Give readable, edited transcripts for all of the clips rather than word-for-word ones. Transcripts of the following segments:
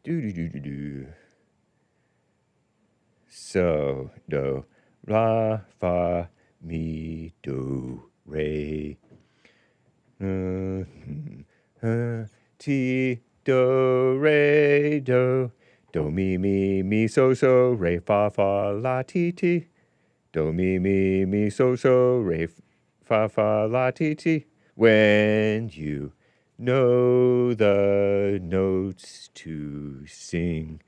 Do do do do do. So do la fa mi do re ti do re do mi so re fa la ti do mi so re fa la ti. When you know the notes to sing,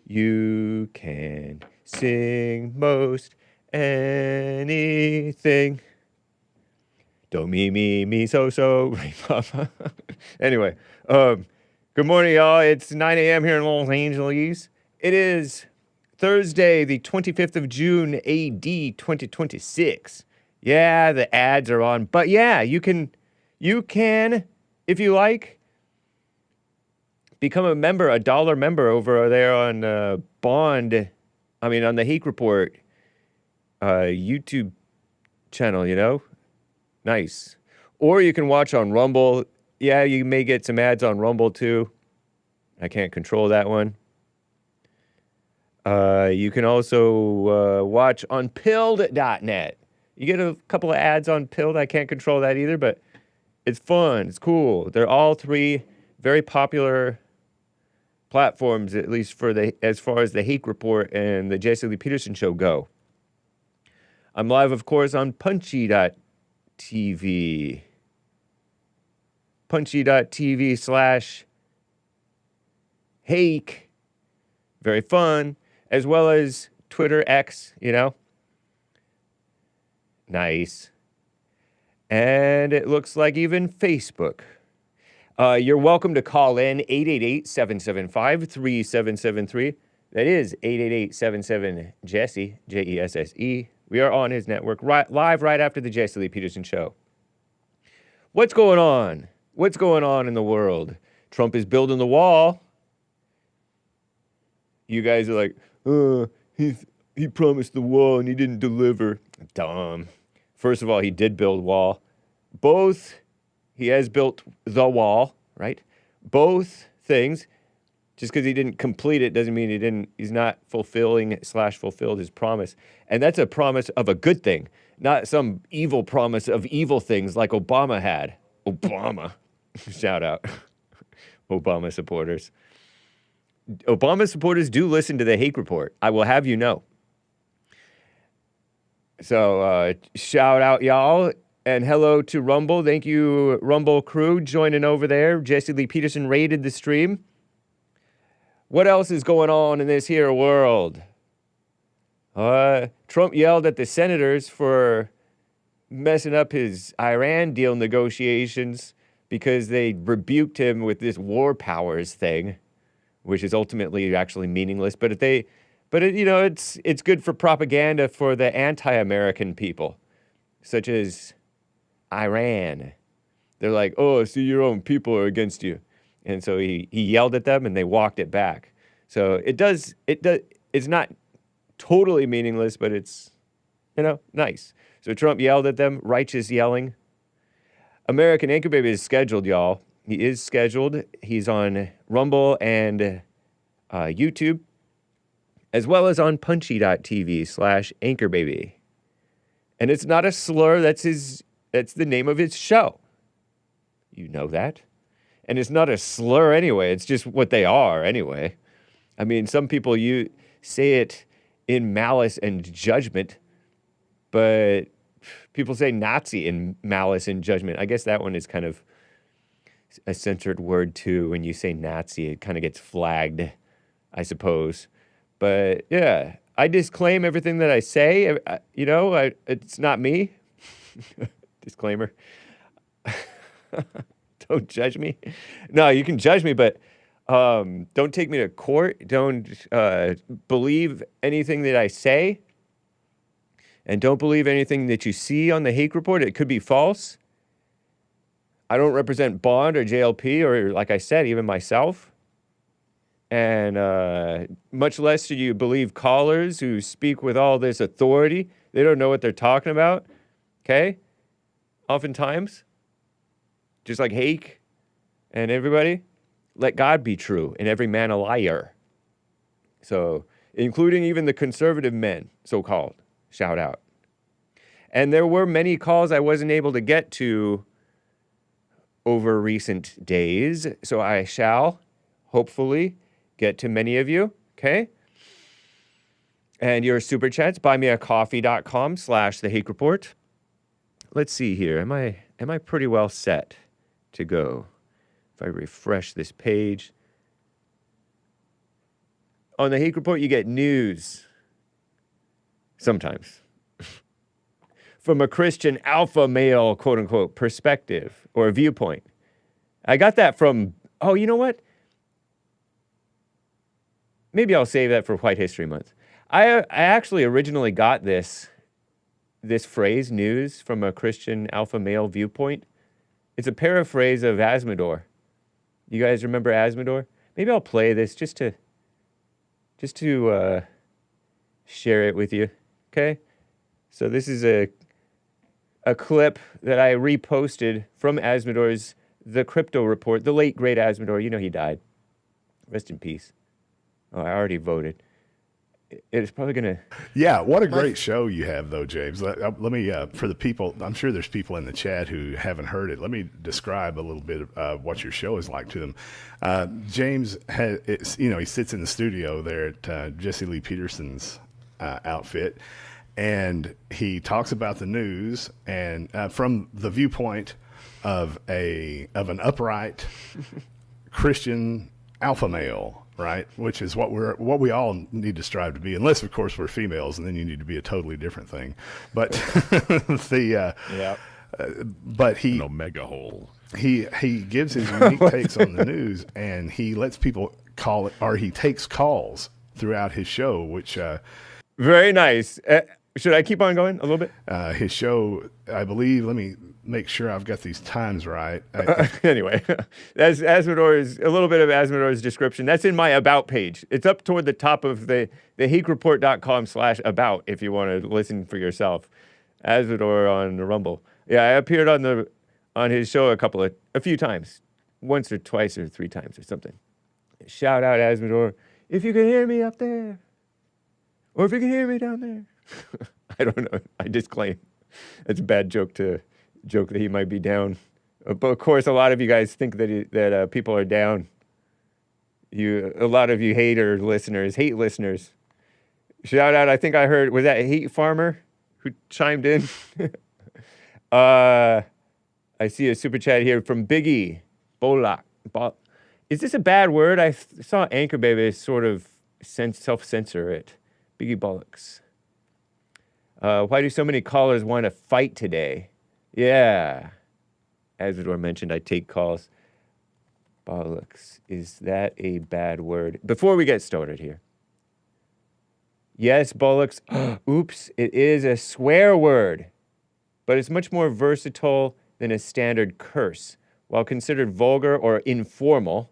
you can sing most anything. Do mi so re fa fa. Anyway, good morning, y'all. It's 9 a.m. here in Los Angeles. It is Thursday, the 25th of June, AD 2026. Yeah, the ads are on, but yeah, you can, if you like, become a member, a $1 member over there on on the Hake Report YouTube channel, you know? Nice. Or you can watch on Rumble. Yeah, you may get some ads on Rumble too. I can't control that one. You can also watch on pilled.net. You get a couple of ads on Pilled. I can't control that either, but it's fun. It's cool. They're all three very popular platforms, at least as far as the Hake Report and the Jesse Lee Peterson Show go. I'm live, of course, on punchy.tv. Punchy.tv/Hake. Very fun. As well as Twitter X, you know. Nice. And it looks like even Facebook. You're welcome to call in 888-775-3773. That is 888-77-JESSE, Jesse. We are on his network live right after the Jesse Lee Peterson Show. What's going on? What's going on in the world? Trump is building the wall. You guys are like, he promised the wall and he didn't deliver. Dumb. First of all, he did build wall. He has built the wall, right? Both things. Just because he didn't complete it doesn't mean he's not fulfilled his promise. And that's a promise of a good thing, not some evil promise of evil things like Obama had. Obama. Shout out. Obama supporters. Obama supporters do listen to the Hake Report. I will have you know. So shout out, y'all. And hello to Rumble. Thank you, Rumble crew, joining over there. Jesse Lee Peterson raided the stream. What else is going on in this here world? Trump yelled at the senators for messing up his Iran deal negotiations because they rebuked him with this war powers thing, which is ultimately actually meaningless. But it's good for propaganda for the anti-American people, such as Iran. They're like, oh, see, your own people are against you. And so he yelled at them and they walked it back. So it's not totally meaningless, but it's, nice. So Trump yelled at them, righteous yelling. American Anchor Baby is scheduled, y'all. He is scheduled. He's on Rumble and YouTube, as well as on punchy.tv/anchorbaby. And it's not a slur. That's the name of his show. You know that. And it's not a slur anyway. It's just what they are anyway. I mean, some people say it in malice and judgment, but people say Nazi in malice and judgment. I guess that one is kind of a censored word too. When you say Nazi, it kind of gets flagged, I suppose. But yeah, I disclaim everything that I say. It's not me. Disclaimer. Don't judge me. No, you can judge me, but don't take me to court. Don't believe anything that I say. And don't believe anything that you see on the Hake Report. It could be false. I don't represent Bond or JLP or, like I said, even myself. And much less should you believe callers who speak with all this authority. They don't know what they're talking about. Okay? Oftentimes. Just like Hake and everybody. Let God be true and every man a liar. So, including even the conservative men, so-called. Shout out. And there were many calls I wasn't able to get to over recent days. So I shall, hopefully, get to many of you. Okay? And your super chats, buymeacoffee.com/the Hake Report. Let's see here. Am I pretty well set to go? If I refresh this page. On the Hake Report, you get news. Sometimes. From a Christian alpha male, quote unquote, perspective or viewpoint. I got that from, oh, you know what? Maybe I'll save that for White History Month. I actually originally got this phrase, news, from a Christian alpha male viewpoint. It's a paraphrase of Azzmador. You guys remember Azzmador? Maybe I'll play this just to share it with you, okay? So this is a clip that I reposted from Azzmador's The Crypto Report, the late, great Azzmador. You know he died. Rest in peace. Oh, I already voted. It's probably going to... Yeah, what a great show you have, though, James. Let me, for the people, I'm sure there's people in the chat who haven't heard it. Let me describe a little bit of what your show is like to them. James, he sits in the studio there at Jesse Lee Peterson's outfit, and he talks about the news and from the viewpoint of an upright Christian alpha male, right? Which is what we all need to strive to be, unless of course we're females, and then you need to be a totally different thing. But but he an omega hole. He gives his unique takes on the news, and he lets people call it, or he takes calls throughout his show, which very nice. Should I keep on going a little bit? His show, I believe, let me make sure I've got these times right. Anyway, that's Azzmador's, a little bit of Azzmador's description. That's in my About page. It's up toward the top of the hakereport.com/about if you want to listen for yourself. Azzmador on the Rumble. Yeah, I appeared on his show a few times. Once or twice or three times or something. Shout out Azzmador, if you can hear me up there. Or if you can hear me down there. I don't know. I disclaim. It's a bad joke that he might be down. But of course, a lot of you guys think that people are down. A lot of you hate listeners. Shout out, I think I heard, was that a Hate Farmer who chimed in? I see a super chat here from Biggie Bolak. Is this a bad word? I saw Anchor Baby sort of self-censor it. Biggie Bollocks. Why do so many callers want to fight today? Yeah. Azzmador mentioned I take calls. Bollocks. Is that a bad word? Before we get started here. Yes, bollocks. Oops, it is a swear word. But it's much more versatile than a standard curse. While considered vulgar or informal,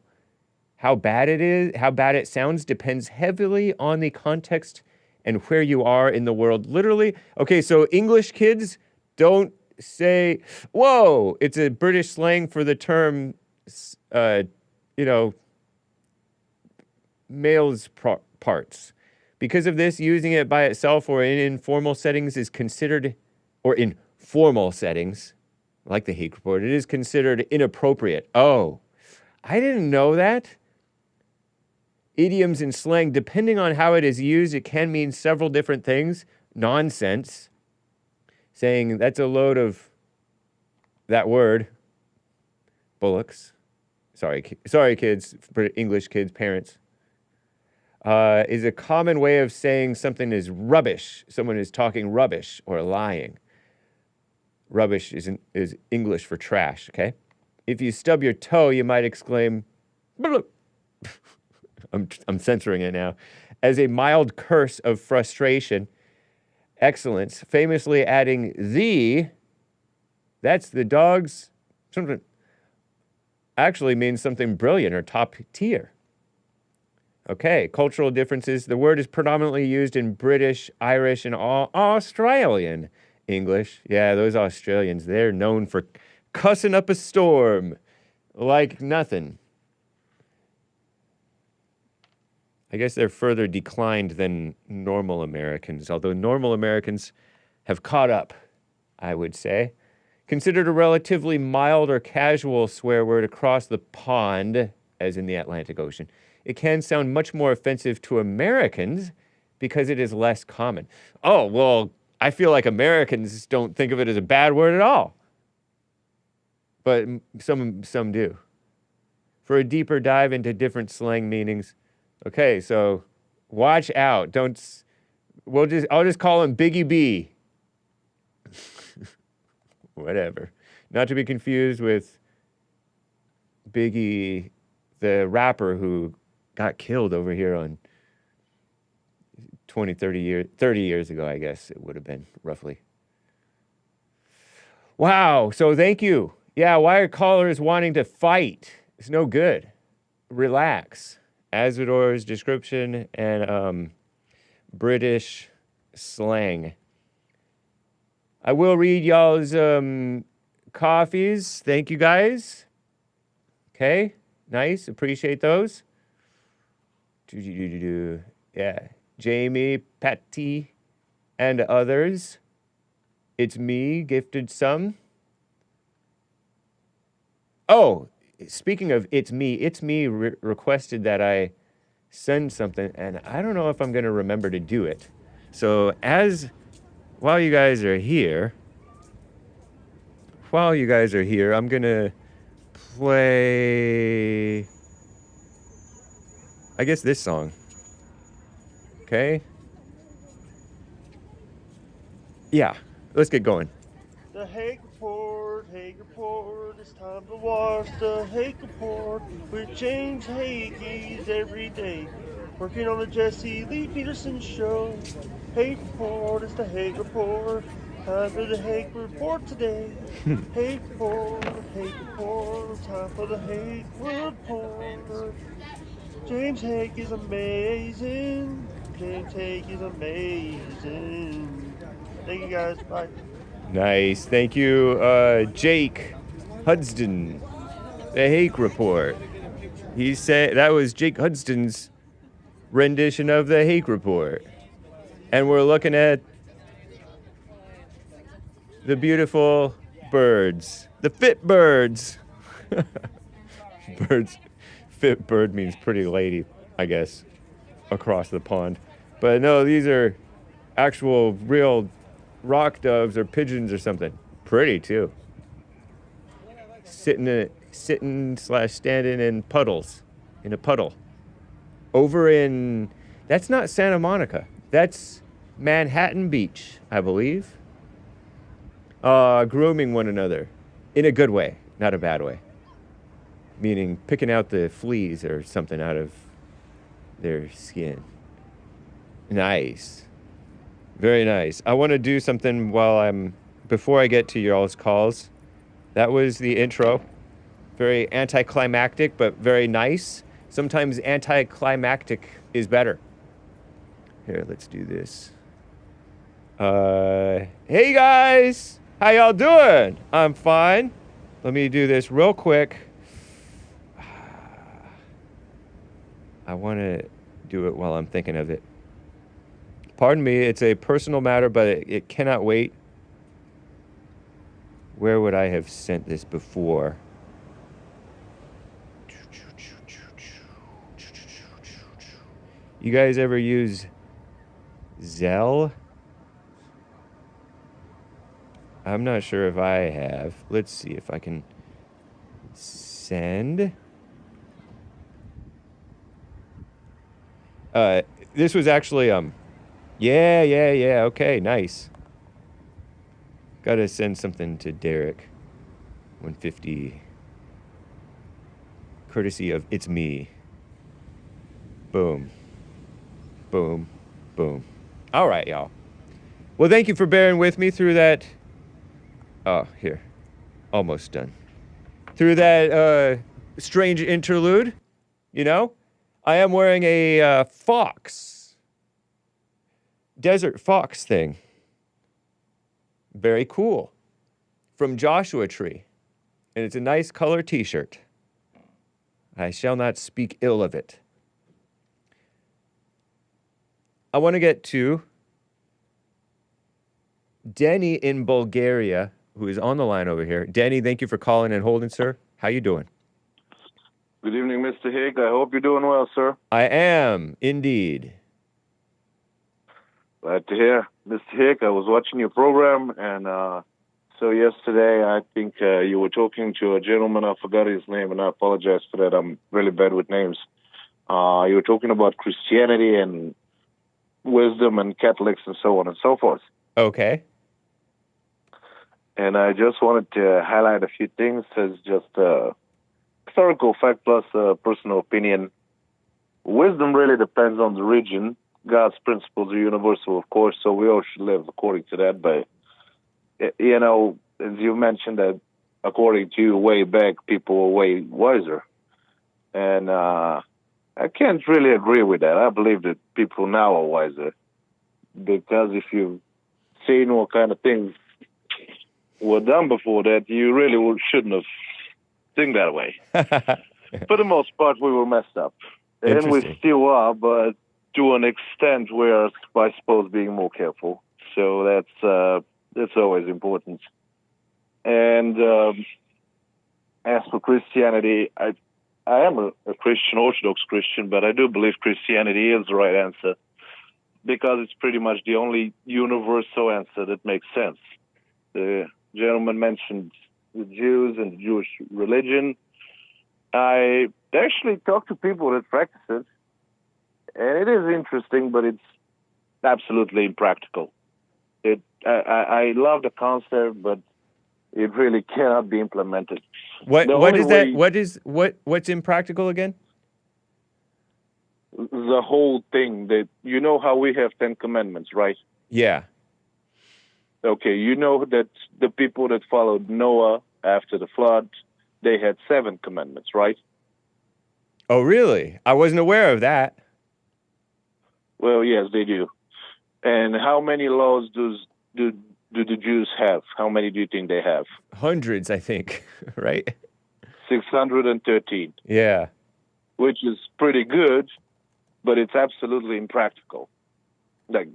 how bad it sounds depends heavily on the context and where you are in the world. Literally, okay, so English kids don't say, whoa, it's a British slang for the term, male's parts. Because of this, using it by itself or in informal settings is considered, or in formal settings, like the Hake Report, it is considered inappropriate. Oh, I didn't know that. Idioms and slang, depending on how it is used, it can mean several different things. Nonsense, saying that's a load of that word. Bullocks. Sorry, kids, English kids, parents. Is a common way of saying something is rubbish. Someone is talking rubbish or lying. Rubbish is English for trash, okay? If you stub your toe, you might exclaim, I'm censoring it now, as a mild curse of frustration. Excellence, famously adding that's the dog's, something, actually means something brilliant or top tier. Okay, cultural differences. The word is predominantly used in British, Irish, and Australian English. Yeah, those Australians, they're known for cussing up a storm like nothing. I guess they're further declined than normal Americans, although normal Americans have caught up, I would say. Considered a relatively mild or casual swear word across the pond, as in the Atlantic Ocean, it can sound much more offensive to Americans because it is less common. Oh, well, I feel like Americans don't think of it as a bad word at all. But some do. For a deeper dive into different slang meanings, okay, so watch out. I'll just call him Biggie B. Whatever. Not to be confused with Biggie, the rapper who got killed over here on 30 years ago, I guess it would have been, roughly. Wow, so thank you. Yeah, why are callers wanting to fight? It's no good. Relax. Azzmador's description and British slang. I will read y'all's coffees. Thank you, guys. Okay, nice. Appreciate those. Yeah, Jamie, Patty, and others. It's me, gifted some. Oh, speaking of It's Me requested that I send something, and I don't know if I'm going to remember to do it. So while you guys are here, I'm going to play, I guess, this song. Okay? Yeah, let's get going. The Hake Report, it's time to watch the Hake Report with James Hake every day. Working on the Jesse Lee Peterson show. Hake Report, it's the Hake Report. Time for the Hake Report today. Hake Report, time for the Hake Report. James Hake is amazing. Thank you guys, bye. Nice. Thank you, Jake Husdon, the Hake Report. He said that was Jake Husdon's rendition of the Hake Report. And we're looking at the beautiful birds, the fit birds. Birds. Fit bird means pretty lady, I guess, across the pond. But no, these are actual real rock doves or pigeons or something. Pretty too. Sitting/standing in puddles, in a puddle. Over in, that's not Santa Monica. That's Manhattan Beach, I believe. Grooming one another in a good way, not a bad way. Meaning picking out the fleas or something out of their skin. Nice. Very nice. I want to do something before I get to y'all's calls. That was the intro. Very anticlimactic, but very nice. Sometimes anticlimactic is better. Here, let's do this. Hey guys! How y'all doing? I'm fine. Let me do this real quick. I want to do it while I'm thinking of it. Pardon me, it's a personal matter, but it cannot wait. Where would I have sent this before? You guys ever use Zelle? I'm not sure if I have. Let's see if I can send. This was actually, yeah, okay, nice. Gotta send something to Derek. 150. Courtesy of It's Me. Boom. Boom. Boom. All right, y'all. Well, thank you for bearing with me through that. Oh, here. Almost done. Through that strange interlude, you know? I am wearing a fox. Desert fox thing. Very cool. From Joshua Tree. And it's a nice color t-shirt. I shall not speak ill of it. I want to get to Denny in Bulgaria, who is on the line over here. Denny, thank you for calling and holding, sir. How you doing? Good evening, Mr. Hake. I hope you're doing well, sir. I am, indeed. Glad to hear. Mr. Hake, I was watching your program, and so yesterday I think you were talking to a gentleman. I forgot his name, and I apologize for that. I'm really bad with names. You were talking about Christianity and wisdom and Catholics and so on and so forth. Okay. And I just wanted to highlight a few things as just historical fact plus personal opinion. Wisdom really depends on the region. God's principles are universal, of course, so we all should live according to that. But, you know, as you mentioned that according to you, way back, people were way wiser. And I can't really agree with that. I believe that people now are wiser. Because if you've seen what kind of things were done before that, you really shouldn't have think that way. For the most part, we were messed up. And we still are, but to an extent, we're, I suppose, being more careful. So that's always important. And as for Christianity, I am a Christian, Orthodox Christian, but I do believe Christianity is the right answer because it's pretty much the only universal answer that makes sense. The gentleman mentioned the Jews and the Jewish religion. I actually talked to people that practice it, and it is interesting, but it's absolutely impractical. I love the concept, but it really cannot be implemented. What's impractical again? The whole thing that you know how we have 10 commandments, right? Yeah. Okay, you know that the people that followed Noah after the flood, they had 7 commandments, right? Oh, really? I wasn't aware of that. Well, yes, they do. And how many laws do the Jews have? How many do you think they have? Hundreds, I think, right? 613. Yeah. Which is pretty good, but it's absolutely impractical. Like,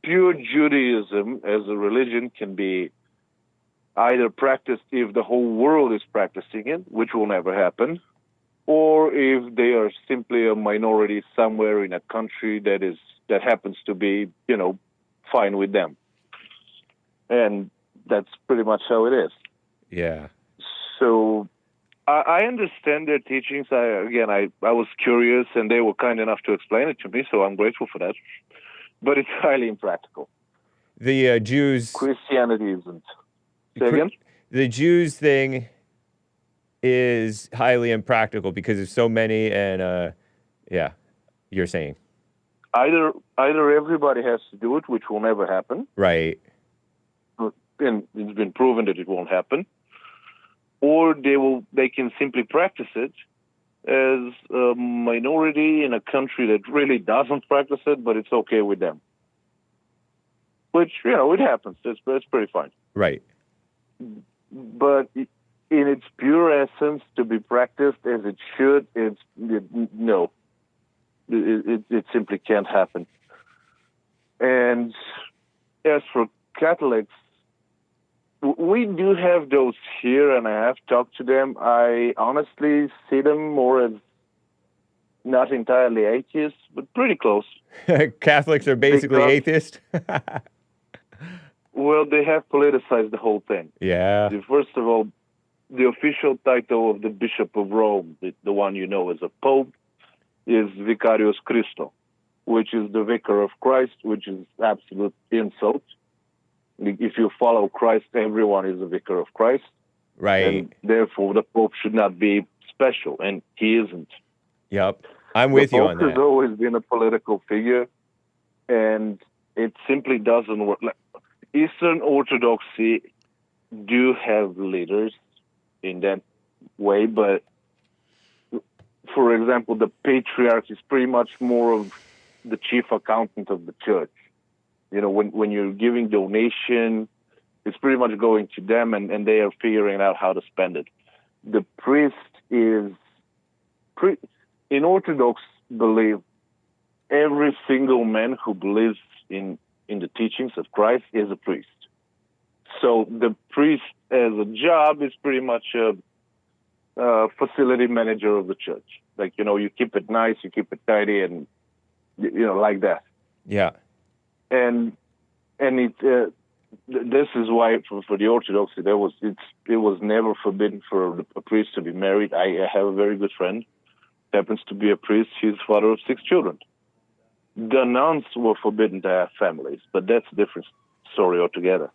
pure Judaism as a religion can be either practiced if the whole world is practicing it, which will never happen, or if they are simply a minority somewhere in a country that happens to be, you know, fine with them. And that's pretty much how it is. Yeah. So I understand their teachings. I was curious, and they were kind enough to explain it to me, so I'm grateful for that. But it's highly impractical. The Jews... Christianity isn't. Say again? The Jews thing is highly impractical because there's so many, and yeah, you're saying. Either everybody has to do it, which will never happen. Right. And it's been proven that it won't happen. Or they can simply practice it as a minority in a country that really doesn't practice it, but it's okay with them. Which, you know, it happens. It's pretty fine. Right. But in its pure essence, to be practiced as it should, no. It simply can't happen. And as for Catholics, we do have those here, and I have talked to them. I honestly see them more as not entirely atheists, but pretty close. Catholics are basically atheists? Well, they have politicized the whole thing. Yeah. First of all, the official title of the Bishop of Rome, the one you know as a Pope, is Vicarius Christo, which is the Vicar of Christ, which is absolute insult. If you follow Christ, everyone is a Vicar of Christ. Right. And therefore, the Pope should not be special, and he isn't. Yep. I'm with you on that. The Pope has always been a political figure, and it simply doesn't work. Like, Eastern Orthodoxy do have leaders in that way, but for example, the Patriarch is pretty much more of the chief accountant of the church. You know, when you're giving donation, it's pretty much going to them, and they are figuring out how to spend it. The priest is, in Orthodox belief, every single man who believes in the teachings of Christ is a priest. So the priest as a job is pretty much a facility manager of the church. Like, you keep it nice, you keep it tidy, and, like that. Yeah. And this is why for the Orthodoxy, it was never forbidden for a priest to be married. I have a very good friend, happens to be a priest. He's father of 6 children. The nuns were forbidden to have families, but that's a different story altogether.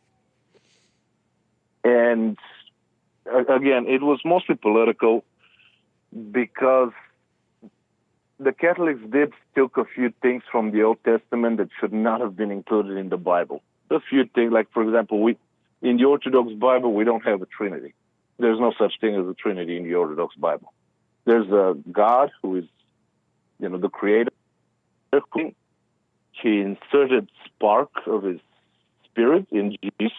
And again, it was mostly political because the Catholics took a few things from the Old Testament that should not have been included in the Bible. A few things, like, for example, in the Orthodox Bible, we don't have a Trinity. There's no such thing as a Trinity in the Orthodox Bible. There's a God who is, the creator. He inserted spark of his spirit in Jesus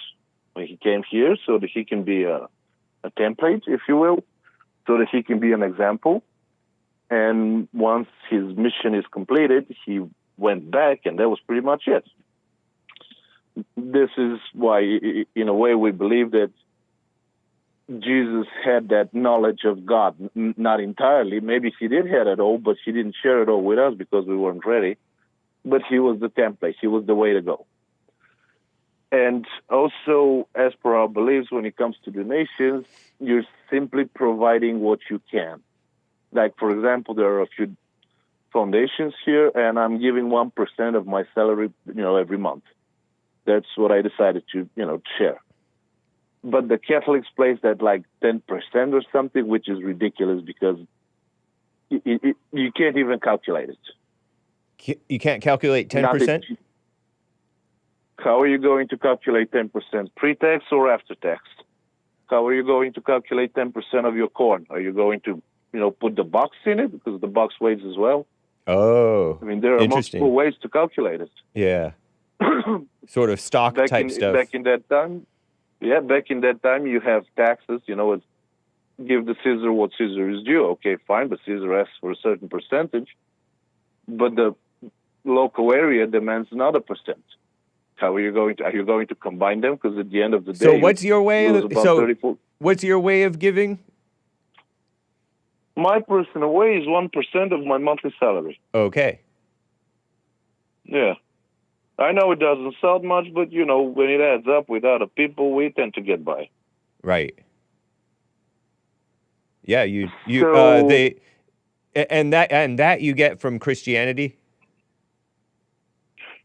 when he came here so that he can be a template, if you will, so that he can be an example. And once his mission is completed, he went back, and that was pretty much it. This is why, in a way, we believe that Jesus had that knowledge of God, not entirely. Maybe he did have it all, but he didn't share it all with us because we weren't ready. But he was the template. He was the way to go. And also, as per our beliefs, when it comes to donations, you're simply providing what you can. Like, for example, there are a few foundations here, and I'm giving 1% of my salary, every month. That's what I decided to, share. But the Catholics place that like 10% or something, which is ridiculous because you can't even calculate it. You can't calculate 10%? How are you going to calculate 10%? Pre-tax or after-tax? How are you going to calculate 10% of your corn? Are you going to, put the box in it because the box weighs as well? Oh, I mean, there are multiple ways to calculate it. Yeah. Sort of stock type stuff. Back in that time, you have taxes, give the Caesar what Caesar is due. Okay, fine, but Caesar asks for a certain percentage, but the local area demands another percent. How are you going to combine them? Because at the end of the day, so what's your way of giving? My personal way is 1% of my monthly salary. Okay. Yeah. I know it doesn't sound much, but, when it adds up with other people, we tend to get by. Right. Yeah, and that you get from Christianity?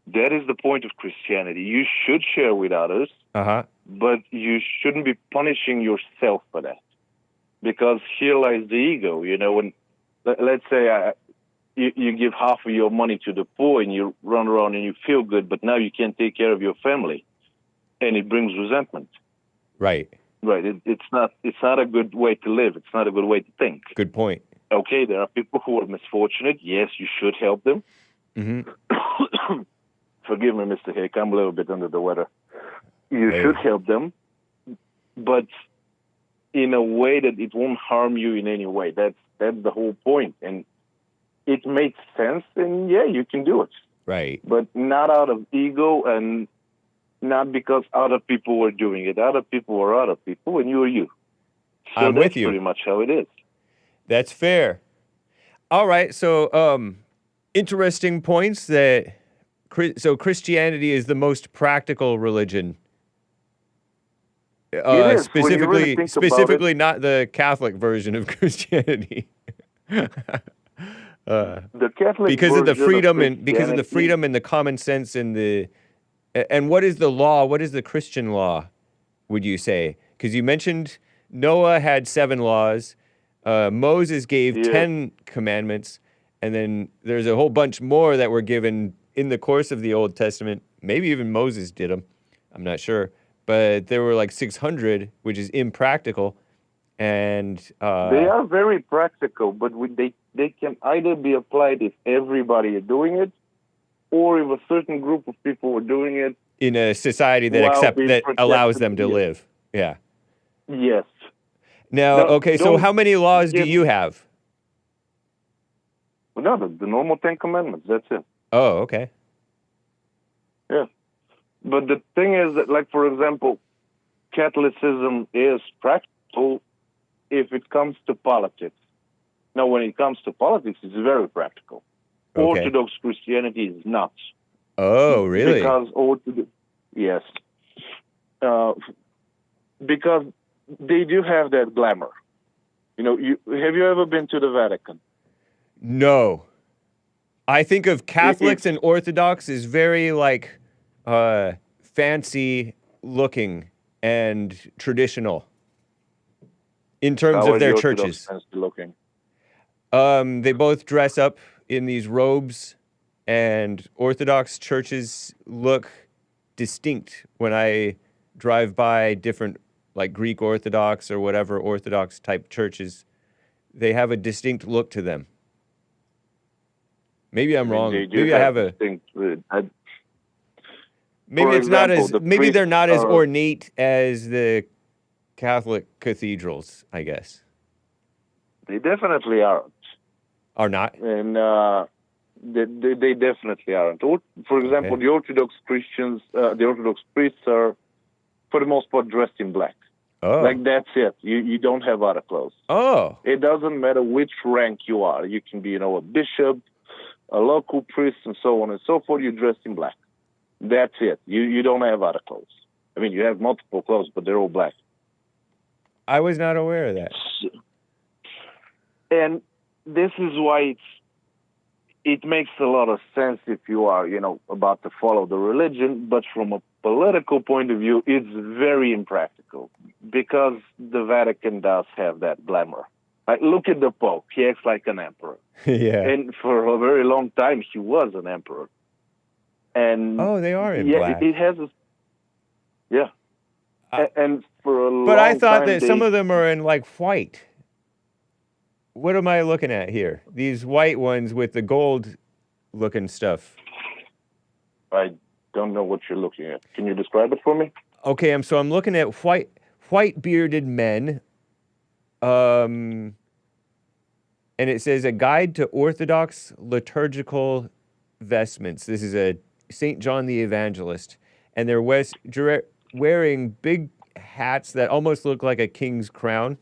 That is the point of Christianity. You should share with others, but you shouldn't be punishing yourself for that. Because here lies the ego, when, let's say you give half of your money to the poor and you run around and you feel good, but now you can't take care of your family, and it brings resentment. Right. Right. It's not a good way to live. It's not a good way to think. Good point. Okay, there are people who are misfortunate. Yes, you should help them. Mm-hmm. Forgive me, Mr. Hake. I'm a little bit under the weather. You should help them, but in a way that it won't harm you in any way. That's the whole point. And it makes sense, and you can do it. Right. But not out of ego and not because other people were doing it. Other people were other people, and you are you. So I'm with you. That's pretty much how it is. That's fair. All right. So, interesting points that... So Christianity is the most practical religion. It is. Specifically not the Catholic version of Christianity. The Catholic because of the freedom and the common sense and what is the law? What is the Christian law? Would you say? Because you mentioned Noah had 7 laws, Moses gave 10 commandments, and then there's a whole bunch more that were given in the course of the Old Testament. Maybe even Moses did them. I'm not sure. But there were like 600, which is impractical. And they are very practical, but they can either be applied if everybody is doing it, or if a certain group of people are doing it. In a society that allows them to live. Yeah. Yes. Now, so how many laws do you have? No, the normal 10 commandments, that's it. Oh, okay. Yeah. But the thing is that, like, for example, Catholicism is practical if it comes to politics. Now, when it comes to politics, it's very practical. Okay. Orthodox Christianity is not. Oh, really? Because yes. Because they do have that glamour. You know, have you ever been to the Vatican? No. I think of Catholics and Orthodox as very, like, fancy looking and traditional in terms How of are their the Orthodox churches. fancy looking? They both dress up in these robes, and Orthodox churches look distinct when I drive by different, like, Greek Orthodox or whatever Orthodox type churches. They have a distinct look to them. Maybe I'm wrong. Maybe I have a. Maybe it's not as. Maybe they're not as ornate as the Catholic cathedrals, I guess. They definitely aren't. Are not? And they definitely aren't. For example, the Orthodox Christians, the Orthodox priests are, for the most part, dressed in black. Oh. Like, that's it. You don't have other clothes. Oh. It doesn't matter which rank you are. You can be, a bishop, a local priest, and so on and so forth. You're dressed in black. That's it. You don't have other clothes. I mean, you have multiple clothes, but they're all black. I was not aware of that. And this is why it makes a lot of sense if you are, about to follow the religion, but from a political point of view, it's very impractical because the Vatican does have that glamour. Like, look at the Pope. He acts like an emperor. Yeah. And for a very long time, he was an emperor. And they are in black. It has and for a long time... But I thought that some of them are in, like, white. What am I looking at here? These white ones with the gold-looking stuff. I don't know what you're looking at. Can you describe it for me? Okay, I'm looking at white bearded men. And it says a guide to Orthodox liturgical vestments. This is a St. John the Evangelist. And they're wearing big hats that almost look like a king's crown.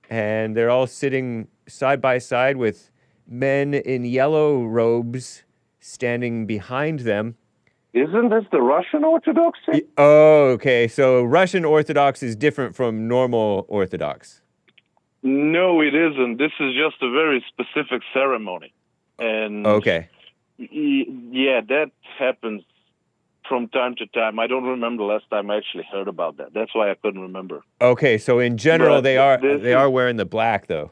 And they're all sitting side by side with men in yellow robes standing behind them. Isn't this the Russian Orthodox? Oh, okay. So Russian Orthodox is different from normal Orthodox. No, it isn't. This is just a very specific ceremony. And okay. Yeah, that happens from time to time. I don't remember the last time I actually heard about that. That's why I couldn't remember. Okay, so in general, they are wearing the black, though.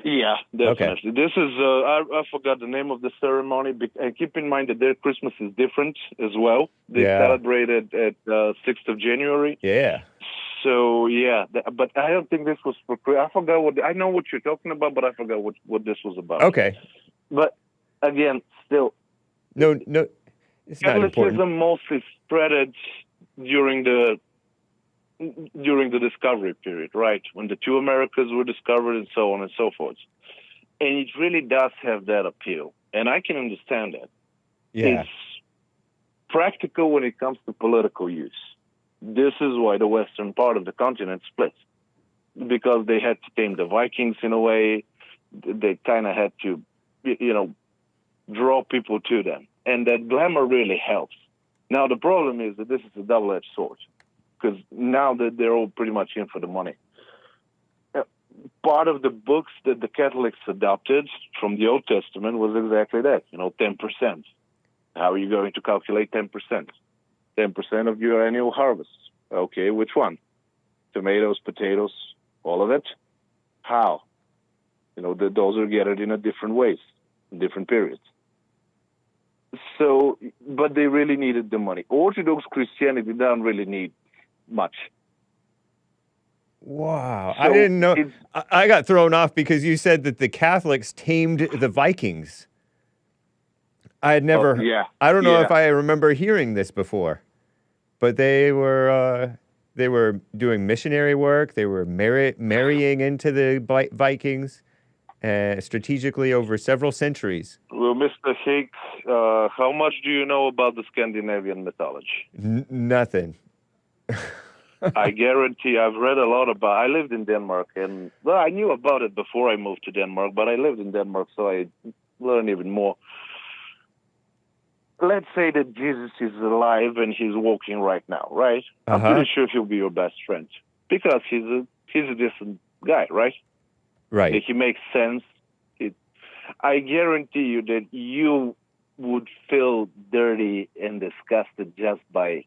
Yeah, definitely. Okay. This is, I forgot the name of the ceremony. And keep in mind that their Christmas is different as well. They celebrate it at 6th of January. Yeah. So, yeah. But I don't think this was for... I forgot I know what you're talking about, but I forgot what this was about. Okay. But, again, still... No, it's not important. Catholicism mostly spread during the discovery period, right? When the two Americas were discovered and so on and so forth. And it really does have that appeal. And I can understand that. Yeah. It's practical when it comes to political use. This is why the western part of the continent split. Because they had to tame the Vikings in a way. They kind of had to, draw people to them. And that glamour really helps. Now, the problem is that this is a double-edged sword. Because now that they're all pretty much in for the money. Part of the books that the Catholics adopted from the Old Testament was exactly that, 10%. How are you going to calculate 10%? 10% of your annual harvest. Okay, which one? Tomatoes, potatoes, all of it? How? Those are gathered in different ways, in different periods. So, but they really needed the money. Orthodox Christianity doesn't really need much. Wow. So I didn't know. I got thrown off because you said that the Catholics tamed the Vikings. I had never. I don't know if I remember hearing this before, but they were doing missionary work. They were marrying into the Vikings, strategically over several centuries. Well, Mr. Hake, how much do you know about the Scandinavian mythology? Nothing. I guarantee I've read a lot about. I lived in Denmark, and well, I knew about it before I moved to Denmark, but I lived in Denmark, so I learned even more. Let's say that Jesus is alive and he's walking right now, right? I'm pretty sure he'll be your best friend because he's a decent guy, right? Right. He makes sense. I guarantee you that you would feel dirty and disgusted just by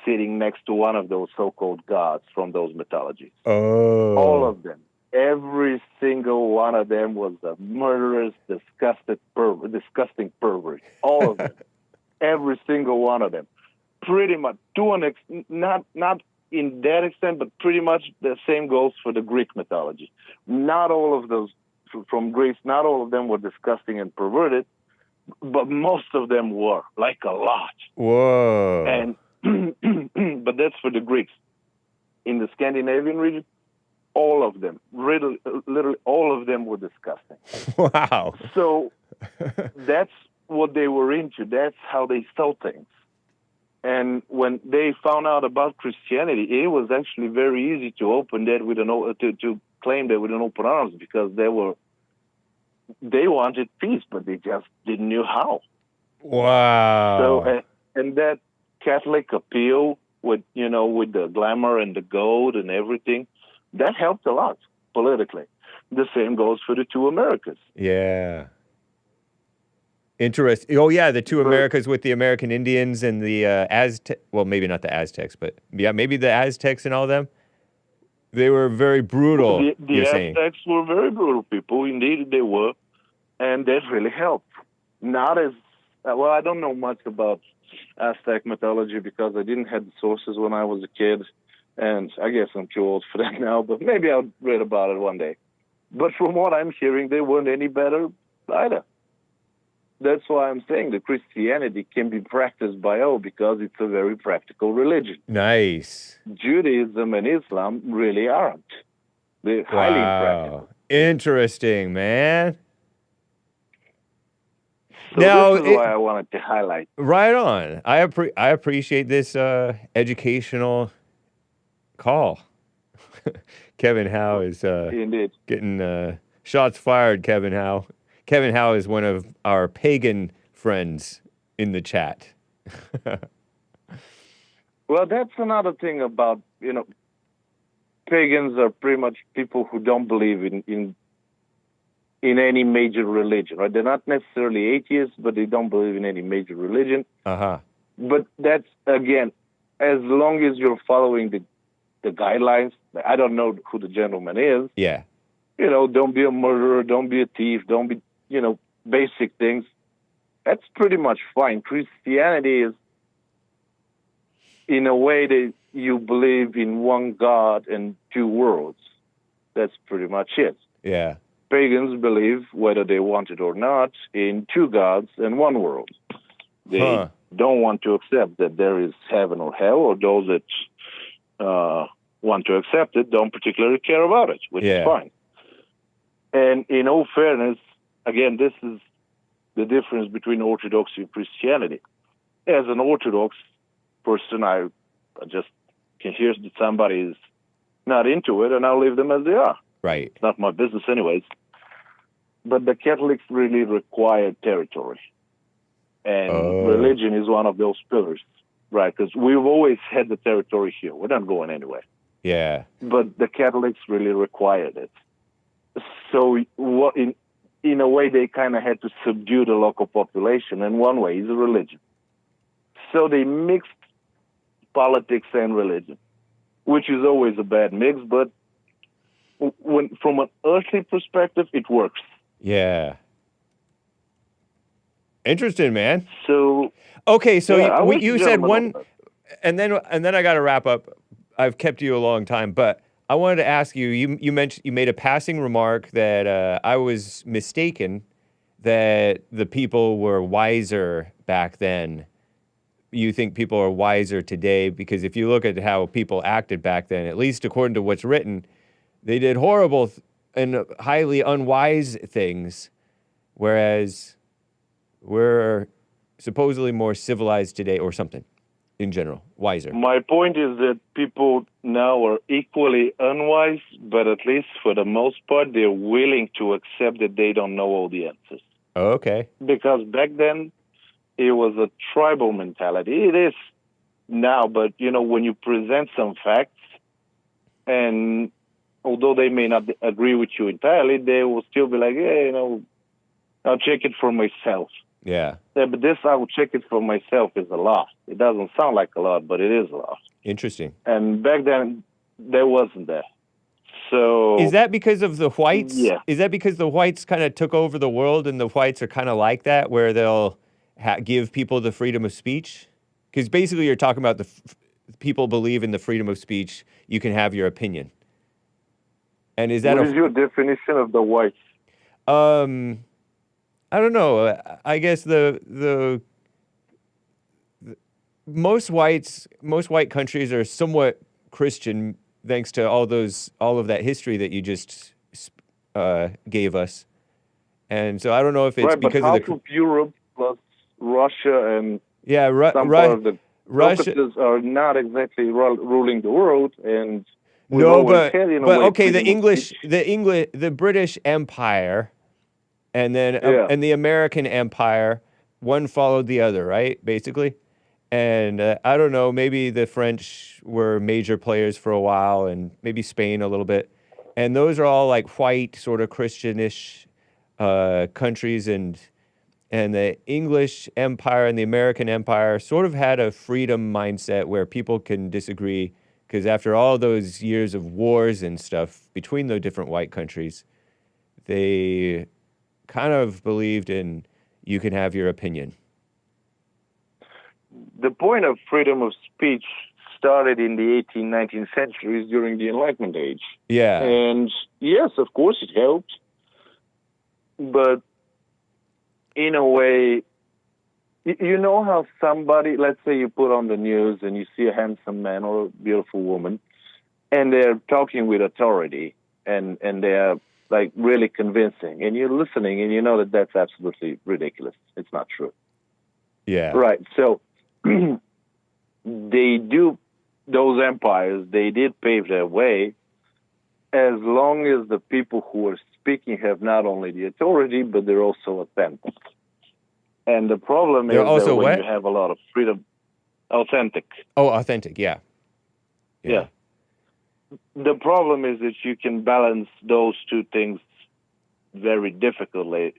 sitting next to one of those so-called gods from those mythologies. Oh. All of them. Every single one of them was a murderous, disgusting pervert. All of them. Every single one of them. Pretty much, not in that extent, but pretty much the same goes for the Greek mythology. Not all of those from Greece, not all of them were disgusting and perverted, but most of them were, like a lot. Whoa. And but that's for the Greeks. In the Scandinavian region, all of them, literally all of them were disgusting. Wow. So that's what they were into. That's how they saw things. And when they found out about Christianity, it was actually very easy to open that with to claim that with an open arms because they wanted peace, but they just didn't know how. Wow. So and that Catholic appeal with the glamour and the gold and everything, that helped a lot politically. The same goes for the two Americas. Yeah. Interesting. Oh, yeah, the two Americas with the American Indians and the Aztec. Well, maybe not the Aztecs, but yeah, maybe the Aztecs and all them. They were very brutal. The Aztecs were very brutal people. Indeed, they were. And that really helped. Not as well, I don't know much about Aztec mythology because I didn't have the sources when I was a kid. And I guess I'm too old for that now, but maybe I'll read about it one day. But from what I'm hearing, they weren't any better either. That's why I'm saying that Christianity can be practiced by all because it's a very practical religion. Nice. Judaism and Islam really aren't. They're highly impractical. Interesting, man. So now, this is why I wanted to highlight. Right on. I appreciate this educational call. Kevin Howe is Indeed. getting shots fired, Kevin Howe. Kevin Howe is one of our pagan friends in the chat. Well, that's another thing about, pagans are pretty much people who don't believe in any major religion, right? They're not necessarily atheists, but they don't believe in any major religion. Uh-huh. But that's, again, as long as you're following the guidelines, I don't know who the gentleman is. Yeah. Don't be a murderer, don't be a thief, don't be, basic things. That's pretty much fine. Christianity is, in a way, that you believe in one God and two worlds. That's pretty much it. Yeah. Pagans believe, whether they want it or not, in two gods and one world. They don't want to accept that there is heaven or hell, or those that want to accept it don't particularly care about it, which is fine. And in all fairness, again, this is the difference between Orthodoxy and Christianity. As an Orthodox person, I just can hear that somebody is not into it, and I'll leave them as they are. Right. It's not my business anyways. But the Catholics really require territory. And religion is one of those pillars, right? Because we've always had the territory here. We're not going anywhere. Yeah. But the Catholics really required it. So in a way, they kind of had to subdue the local population, and one way is religion. So they mixed politics and religion, which is always a bad mix, but from an earthly perspective, it works. Yeah. Interesting, man. So okay, so yeah, you said one, and then I got to wrap up. I've kept you a long time, but I wanted to ask you. You mentioned you made a passing remark that I was mistaken that the people were wiser back then. You think people are wiser today because if you look at how people acted back then, at least according to what's written, they did horrible and highly unwise things, whereas we're supposedly more civilized today or something in general, wiser. My point is that people now are equally unwise, but at least for the most part, they're willing to accept that they don't know all the answers. Oh, okay. Because back then, it was a tribal mentality. It is now, but, when you present some facts, and although they may not agree with you entirely, they will still be like, yeah, I'll check it for myself. Yeah. Yeah, but this I will check it for myself is a lot. It doesn't sound like a lot, but it is a lot. Interesting. And back then, there wasn't that. So is that because of the whites? Yeah. Is that because the whites kind of took over the world and the whites are kind of like that, where they'll give people the freedom of speech? Because basically you're talking about people believe in the freedom of speech. You can have your opinion. And is that what is your definition of the whites? I don't know. I guess the most white countries are somewhat Christian, thanks to all of that history that you just gave us. And so I don't know if it's because of the Europe plus Russia and some part of the Russia Caucasus are not exactly ruling the world, and the British Empire. And then and the American Empire, one followed the other, right? Basically. And I don't know, maybe the French were major players for a while, and maybe Spain a little bit. And those are all like white, sort of Christianish countries. And the English Empire and the American Empire sort of had a freedom mindset where people can disagree. Because after all those years of wars and stuff between the different white countries, they kind of believed in you can have your opinion. The point of freedom of speech started in the 18th, 19th centuries during the Enlightenment age. Yeah. And yes, of course it helped. But in a way, you know how somebody, let's say you put on the news and you see a handsome man or a beautiful woman, and they're talking with authority, and they're like really convincing, and you're listening, and you know that that's absolutely ridiculous. It's not true. Yeah. Right. So those empires, they did pave their way, as long as the people who are speaking have not only the authority, but they're also authentic. And the problem is that when you have a lot of freedom, authentic. Oh, authentic. Yeah. The problem is that you can balance those two things very difficultly,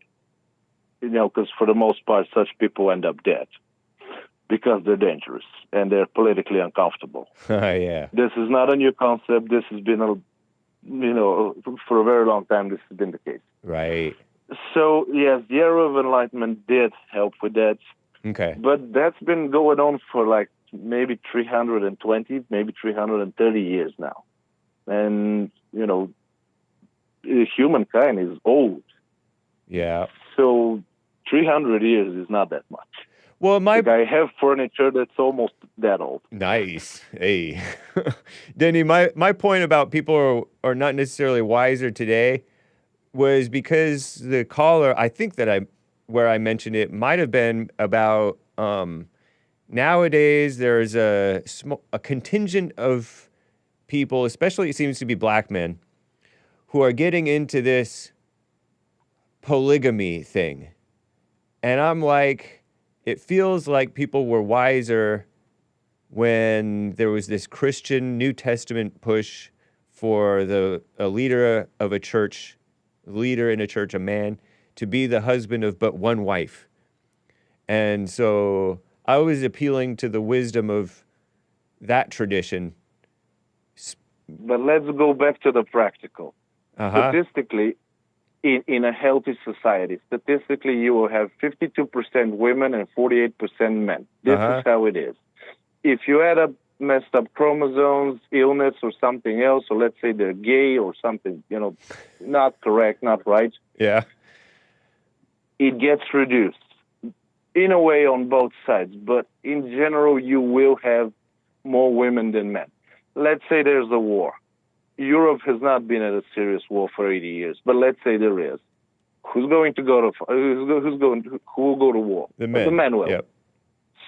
because for the most part, such people end up dead because they're dangerous and they're politically uncomfortable. Yeah. This is not a new concept. This has been, for a very long time, this has been the case. Right. So, yes, the era of enlightenment did help with that. Okay. But that's been going on for like maybe 320, maybe 330 years now. And, humankind is old. Yeah. So 300 years is not that much. Well, I have furniture that's almost that old. Nice. Hey. Denny, my point about people are not necessarily wiser today was because the caller, I think that where I mentioned it might have been about nowadays there's a contingent of people, especially it seems to be black men, who are getting into this polygamy thing. And I'm like, it feels like people were wiser when there was this Christian New Testament push for a leader in a church, a man, to be the husband of but one wife. And so I was appealing to the wisdom of that tradition. But let's go back to the practical. Statistically, in a healthy society, statistically, you will have 52% women and 48% men. This is how it is. If you add up messed up chromosomes, illness, or something else, or let's say they're gay or something, not correct, not right. Yeah. It gets reduced in a way on both sides, but in general, you will have more women than men. Let's say there's a war. Europe has not been at a serious war for 80 years, but let's say there is. Who's going to go to who will go to war? The men. The men will. Yep.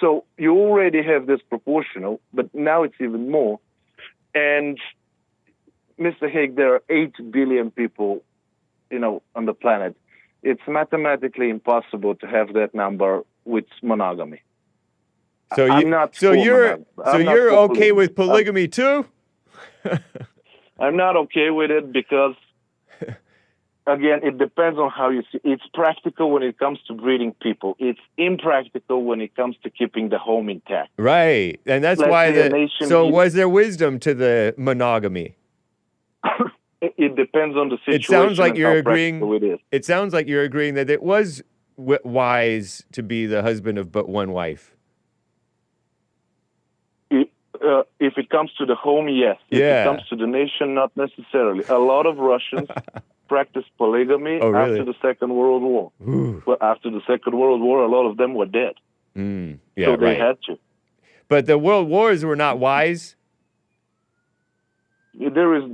So you already have this proportional, but now it's even more. And Mr. Hake, there are 8 billion people, on the planet. It's mathematically impossible to have that number with monogamy. So you're okay with polygamy too? I'm not okay with it because, again, it depends on how you see. It's practical when it comes to breeding people. It's impractical when it comes to keeping the home intact. Right, and that's why was there wisdom to the monogamy? It depends on the situation. It sounds like you're agreeing. It is. It sounds like you're agreeing that it was wise to be the husband of but one wife. If it comes to the home, yes. If it comes to the nation, not necessarily. A lot of Russians practice polygamy after the Second World War. Well, after the Second World War, a lot of them were dead. So they had to. But the world wars were not wise. There is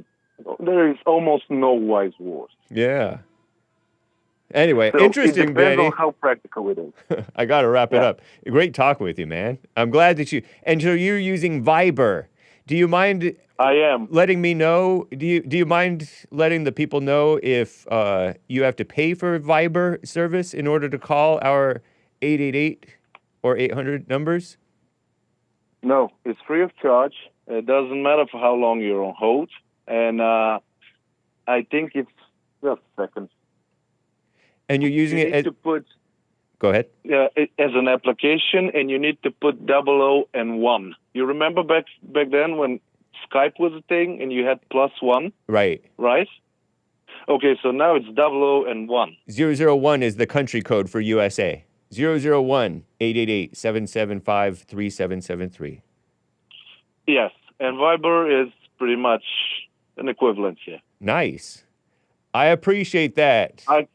almost no wise wars. Yeah. Anyway, so interesting, it depends Denny. on how practical it is. I got to wrap it up. Great talking with you, man. I'm glad that and so you're using Viber. Do you mind? I am. Letting me know. Do you mind letting the people know if you have to pay for Viber service in order to call our 888 or 800 numbers? No, it's free of charge. It doesn't matter for how long you're on hold. And I think it's just a second. And you're using it as... Go ahead. As an application, and you need to put 00 and 1. You remember back then when Skype was a thing and you had +1? Right. Right? Okay, so now it's 00 and 1. 001 is the country code for USA. 001-888-775-3773. Yes, and Viber is pretty much an equivalent here. Nice. I appreciate that. I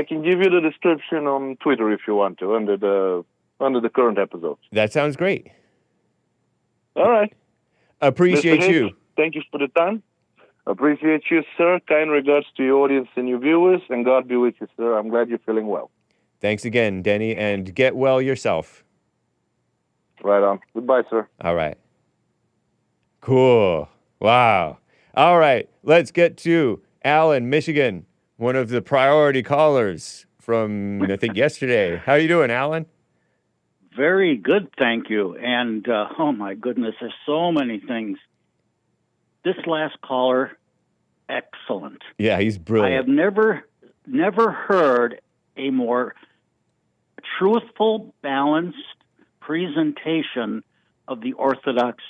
can give you the description on Twitter if you want to, under the current episode. That sounds great. All right. Appreciate Mr. you. Hake, thank you for the time. Appreciate you, sir. Kind regards to your audience and your viewers, and God be with you, sir. I'm glad you're feeling well. Thanks again, Denny, and get well yourself. Right on. Goodbye, sir. All right. Cool. Wow. All right. Let's get to Alan, Michigan. One of the priority callers from, I think, yesterday. How are you doing, Alan? Very good, thank you. And, oh, my goodness, there's so many things. This last caller, excellent. Yeah, he's brilliant. I have never heard a more truthful, balanced presentation of the Orthodox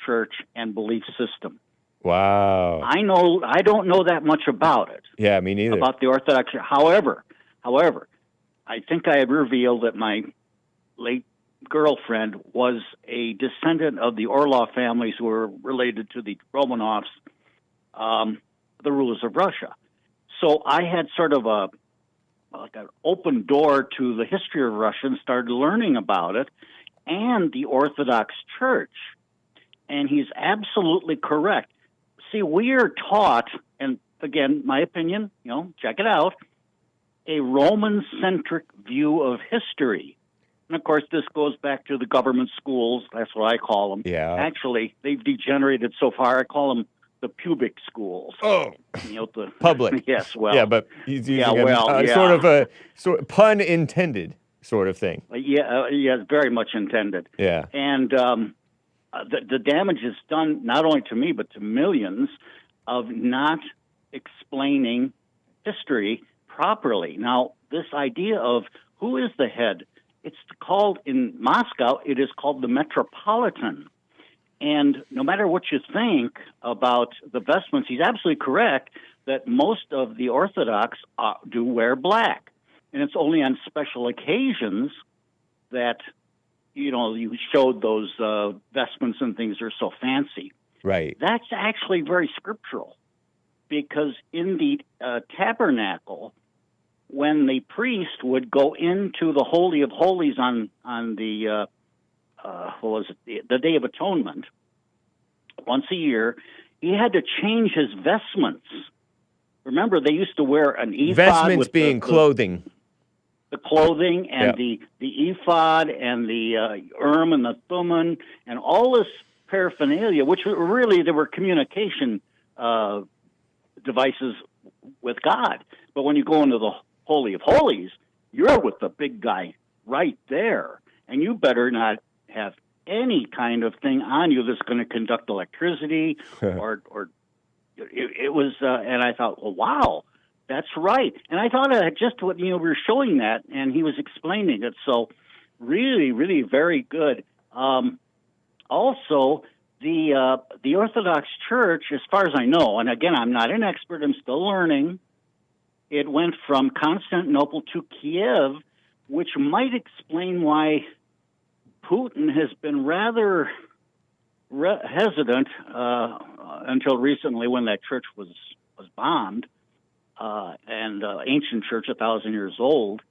Church and belief system. Wow. I don't know that much about it. Yeah, me neither. About the Orthodox Church. However, I think I had revealed that my late girlfriend was a descendant of the Orlov families who were related to the Romanovs, the rulers of Russia. So I had sort of like an open door to the history of Russia and started learning about it and the Orthodox Church. And he's absolutely correct. See, we are taught, and again, my opinion, check it out, a Roman-centric view of history. And of course, this goes back to the government schools. That's what I call them. Yeah. Actually, they've degenerated so far, I call them the pubic schools. Oh, the public. Yes, well. Yeah, but he's using yeah. sort of a pun intended sort of thing. Yeah, very much intended. Yeah. And the damage is done not only to me, but to millions of not explaining history properly. Now, this idea of who is the head, it's called in Moscow, it is called the Metropolitan. And no matter what you think about the vestments, he's absolutely correct that most of the Orthodox do wear black. And it's only on special occasions that, you showed those vestments and things are so fancy. Right. That's actually very scriptural because in the tabernacle, when the priest would go into the Holy of Holies on the Day of Atonement, once a year, he had to change his vestments. Remember, they used to wear an ephod. Vestments with being clothing. The clothing and the ephod and the Urim and the Thummim and all this paraphernalia, which really they were communication devices with God. But when you go into the Holy of Holies, you're with the big guy right there, and you better not have any kind of thing on you that's going to conduct electricity or it was. And I thought, well, wow. That's right. And I thought just what we were showing that, and he was explaining it. So really, really very good. Also, the Orthodox Church, as far as I know, and again, I'm not an expert, I'm still learning, it went from Constantinople to Kiev, which might explain why Putin has been rather hesitant until recently when that church was bombed. And ancient church, 1,000 years old.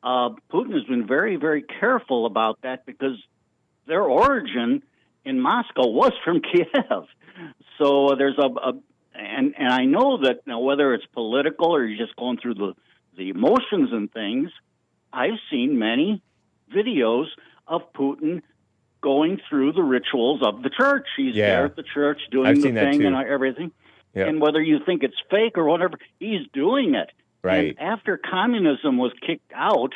Putin has been very, very careful about that because their origin in Moscow was from Kiev. So there's and I know that whether it's political or you're just going through the emotions and things, I've seen many videos of Putin going through the rituals of the church. He's there at the church doing the thing and everything. Yep. And whether you think it's fake or whatever, he's doing it. Right. And after communism was kicked out,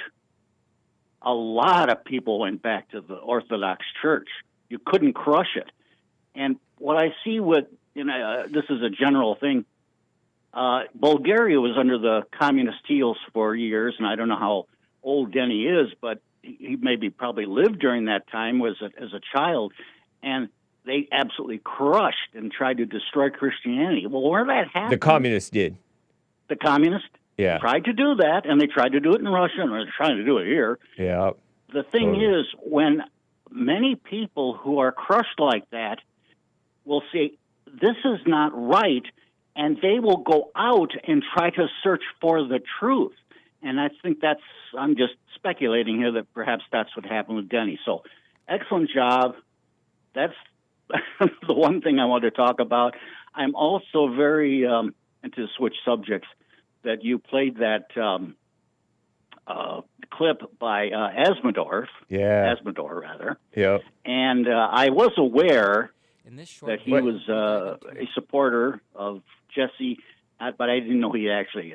a lot of people went back to the Orthodox Church. You couldn't crush it. And what I see with, this is a general thing, Bulgaria was under the communist heels for years, and I don't know how old Denny is, but he probably lived during that time as a child. And they absolutely crushed and tried to destroy Christianity. Well, where that happened... The communists did. The communists tried to do that, and they tried to do it in Russia, and they're trying to do it here. Yeah. The thing is, when many people who are crushed like that will say, this is not right, and they will go out and try to search for the truth. And I think I'm just speculating here that perhaps that's what happened with Denny. So, excellent job. That's the one thing I want to talk about. I'm also very, and to switch subjects, that you played that clip by Azzmador. Yeah. Azzmador, rather. Yep. And I was aware that he was a supporter of Jesse, but I didn't know he actually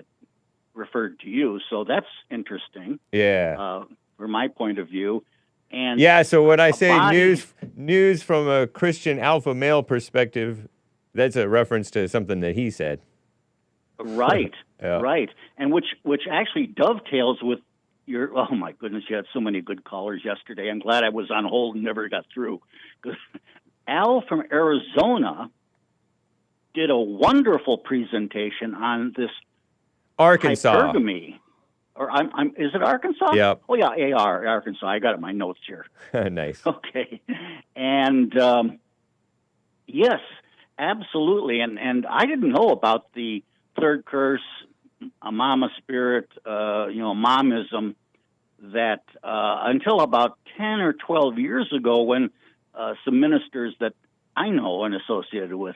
referred to you. So that's interesting. Yeah. From my point of view. And so when I say news from a Christian alpha male perspective, that's a reference to something that he said. Right, right. And which actually dovetails with your, oh my goodness, you had so many good callers yesterday. I'm glad I was on hold and never got through. Al from Arizona did a wonderful presentation on this Arkansas. Hypergamy. Or is it Arkansas? Yep. Oh yeah, Arkansas. I got it in my notes here. Nice. Okay. And yes, absolutely. And I didn't know about the third curse, a mama spirit, momism, that until about 10 or 12 years ago, when some ministers that I know and associated with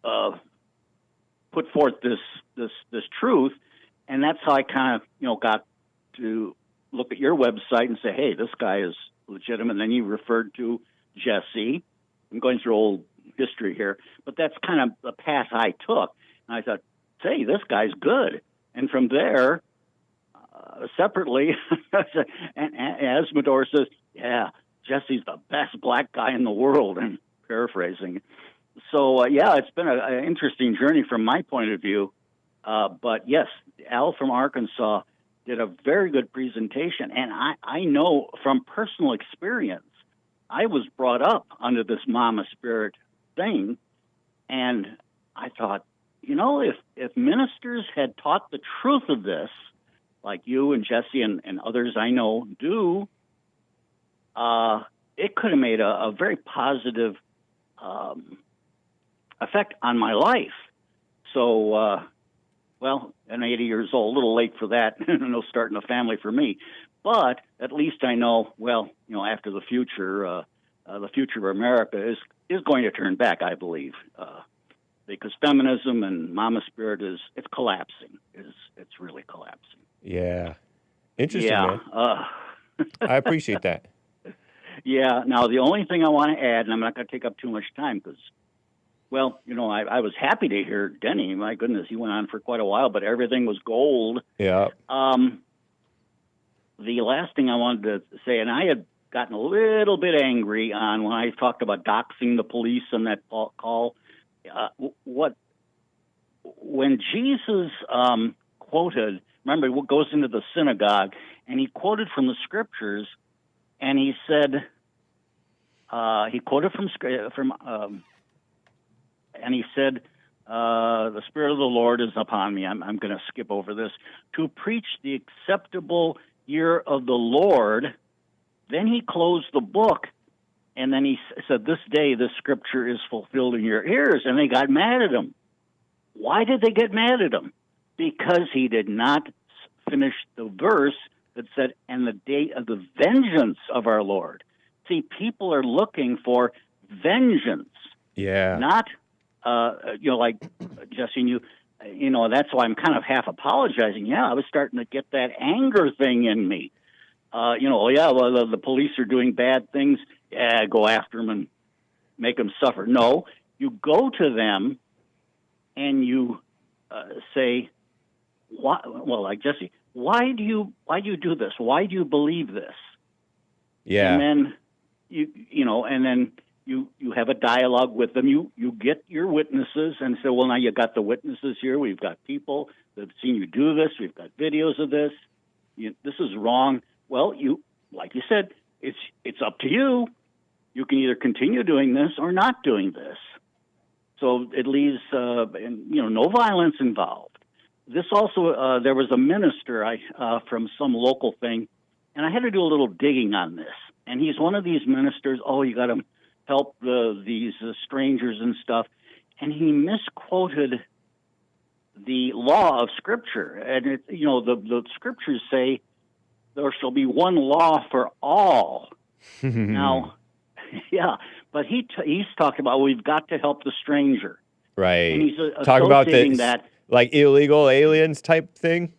put forth this truth. And that's how I kind of, got to look at your website and say, hey, this guy is legitimate. And then you referred to Jesse. I'm going through old history here, but that's kind of the path I took. And I thought, hey, this guy's good. And from there, separately, and Azzmador says, yeah, Jesse's the best black guy in the world, and paraphrasing. So, it's been an interesting journey from my point of view. But yes, Al from Arkansas did a very good presentation. And I know from personal experience, I was brought up under this mama spirit thing. And I thought, if ministers had taught the truth of this, like you and Jesse and others I know do, it could have made a very positive effect on my life. So, I'm 80 years old, a little late for that, no starting a family for me. But at least I know, after the future of America is going to turn back, I believe. because feminism and mama spirit it's collapsing. It's really collapsing. Yeah. Interesting, Yeah. man. I appreciate that. Yeah. Now, the only thing I want to add, and I'm not going to take up too much time because, well, I was happy to hear Denny. My goodness, he went on for quite a while, but everything was gold. Yeah. The last thing I wanted to say, and I had gotten a little bit angry on when I talked about doxing the police on that call. When Jesus quoted, remember, he goes into the synagogue and he quoted from the scriptures, and he said, he quoted and he said, the Spirit of the Lord is upon me. I'm going to skip over this. To preach the acceptable year of the Lord. Then he closed the book, and then he said, this day this scripture is fulfilled in your ears. And they got mad at him. Why did they get mad at him? Because he did not finish the verse that said, and the day of the vengeance of our Lord. See, people are looking for vengeance. Yeah. Not, like Jesse, that's why I'm kind of half apologizing. Yeah, I was starting to get that anger thing in me. The police are doing bad things. Yeah, go after them and make them suffer. No, you go to them and you say, why? Well, like Jesse, why do you do this? Why do you believe this? Yeah. And then you have a dialogue with them. You get your witnesses and say, well, now you got the witnesses here. We've got people that have seen you do this. We've got videos of this. This is wrong. Well, like you said, it's up to you. You can either continue doing this or not doing this. So it leaves, no violence involved. This also, there was a minister from some local thing, and I had to do a little digging on this. And he's one of these ministers. Oh, you got to help these strangers and stuff. And he misquoted the law of Scripture, and the Scriptures say there shall be one law for all. Now, yeah, but he's talking about we've got to help the stranger, right? And he's talking about this, that like illegal aliens type thing,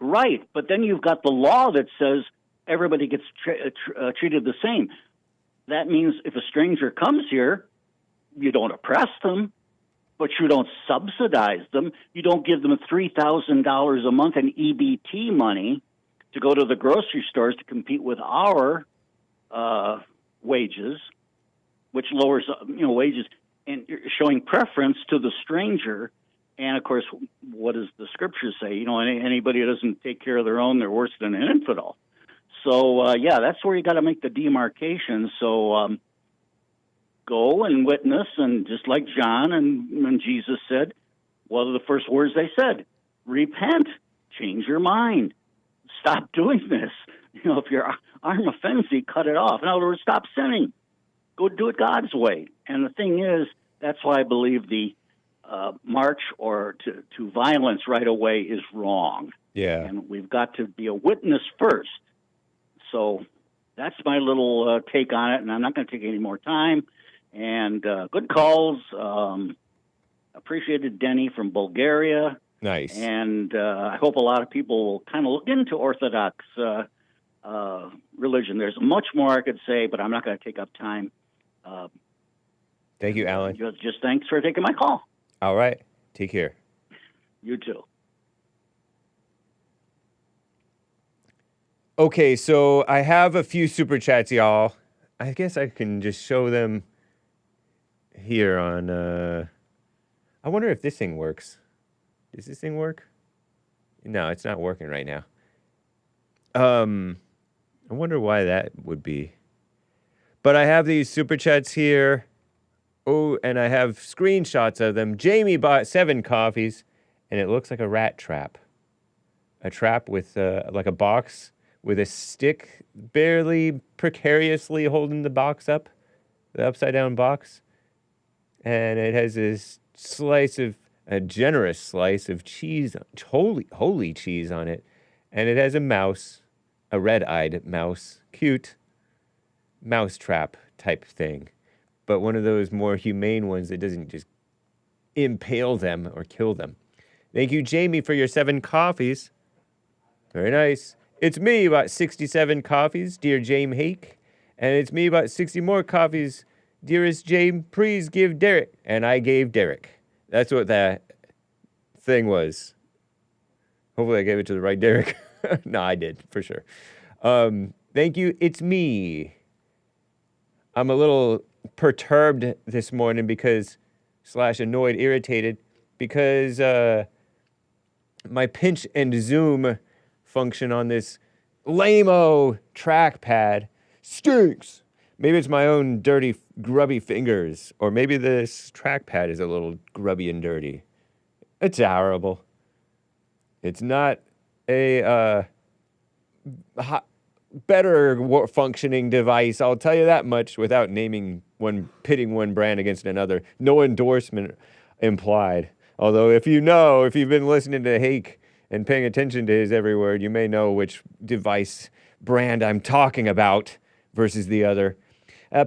right? But then you've got the law that says everybody gets treated the same. That means if a stranger comes here, you don't oppress them, but you don't subsidize them. You don't give them $3,000 a month in EBT money to go to the grocery stores to compete with our wages, which lowers wages, and you're showing preference to the stranger. And of course, what does the Scripture say? Anybody who doesn't take care of their own, they're worse than an infidel. So that's where you got to make the demarcation. So go and witness, and just like John and Jesus said, what are the first words they said? Repent, change your mind, stop doing this. If your arm offends you, cut it off. In other words, stop sinning. Go do it God's way. And the thing is, that's why I believe the march or to violence right away is wrong. Yeah. And we've got to be a witness first. So that's my little take on it, and I'm not going to take any more time. And good calls. Appreciated Denny from Bulgaria. Nice. And I hope a lot of people will kind of look into Orthodox religion. There's much more I could say, but I'm not going to take up time. Thank you, Alan. Just thanks for taking my call. All right. Take care. You too. Okay, so I have a few super chats, y'all. I guess I can just show them here on... I wonder if this thing works. Does this thing work? No, it's not working right now. I wonder why that would be. But I have these super chats here. Oh, and I have screenshots of them. Jamie bought 7 coffees, and it looks like a rat trap. A trap with like a box with a stick barely precariously holding the box up, the upside down box. And it has this a generous slice of cheese, holy cheese on it. And it has a mouse, a red-eyed mouse, cute mouse trap type thing. But one of those more humane ones that doesn't just impale them or kill them. Thank you, Jamie, for your 7 coffees. Very nice. It's me, about 67 coffees, dear James Hake. And it's me, about 60 more coffees, dearest James. Please give Derek. And I gave Derek. That's what that thing was. Hopefully I gave it to the right Derek. No, I did, for sure. Thank you. It's me. I'm a little perturbed this morning because, / annoyed, irritated, because my pinch and zoom function on this lame-o trackpad stinks. Maybe it's my own dirty, grubby fingers, or maybe this trackpad is a little grubby and dirty. It's horrible. It's not a better functioning device, I'll tell you that much, without pitting one brand against another. No endorsement implied. Although if you've been listening to Hake and paying attention to his every word, you may know which device brand I'm talking about versus the other.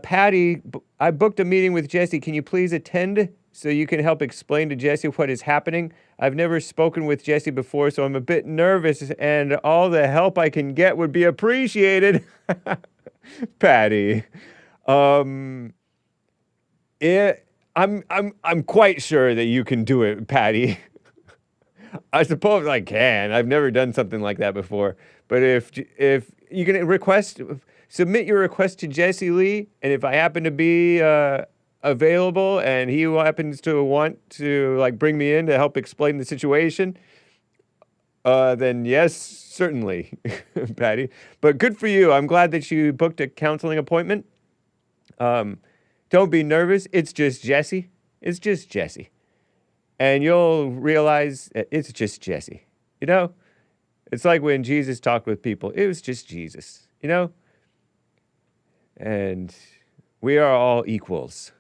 Patty, I booked a meeting with Jesse. Can you please attend so you can help explain to Jesse what is happening? I've never spoken with Jesse before, so I'm a bit nervous, and all the help I can get would be appreciated. Patty, I'm quite sure that you can do it, Patty. I suppose I can. I've never done something like that before. But if you can submit your request to Jesse Lee, and if I happen to be available and he happens to want to bring me in to help explain the situation, then yes, certainly, Patty. But good for you. I'm glad that you booked a counseling appointment. Don't be nervous. It's just Jesse. It's just Jesse. And you'll realize that it's just Jesse. You know? It's like when Jesus talked with people. It was just Jesus. You know? And we are all equals.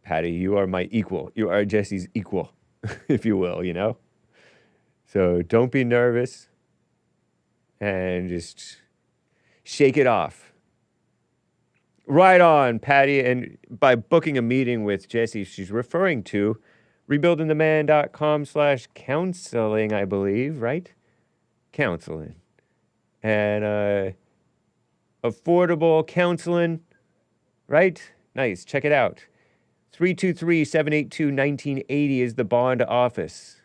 Patty, you are my equal. You are Jesse's equal, if you will, you know? So don't be nervous and just shake it off. Right on, Patty. And by booking a meeting with Jesse, she's referring to rebuildingtheman.com/counseling, I believe, right? Counseling. And affordable counseling, right? Nice. Check it out. 323-782-1980 is the bond office.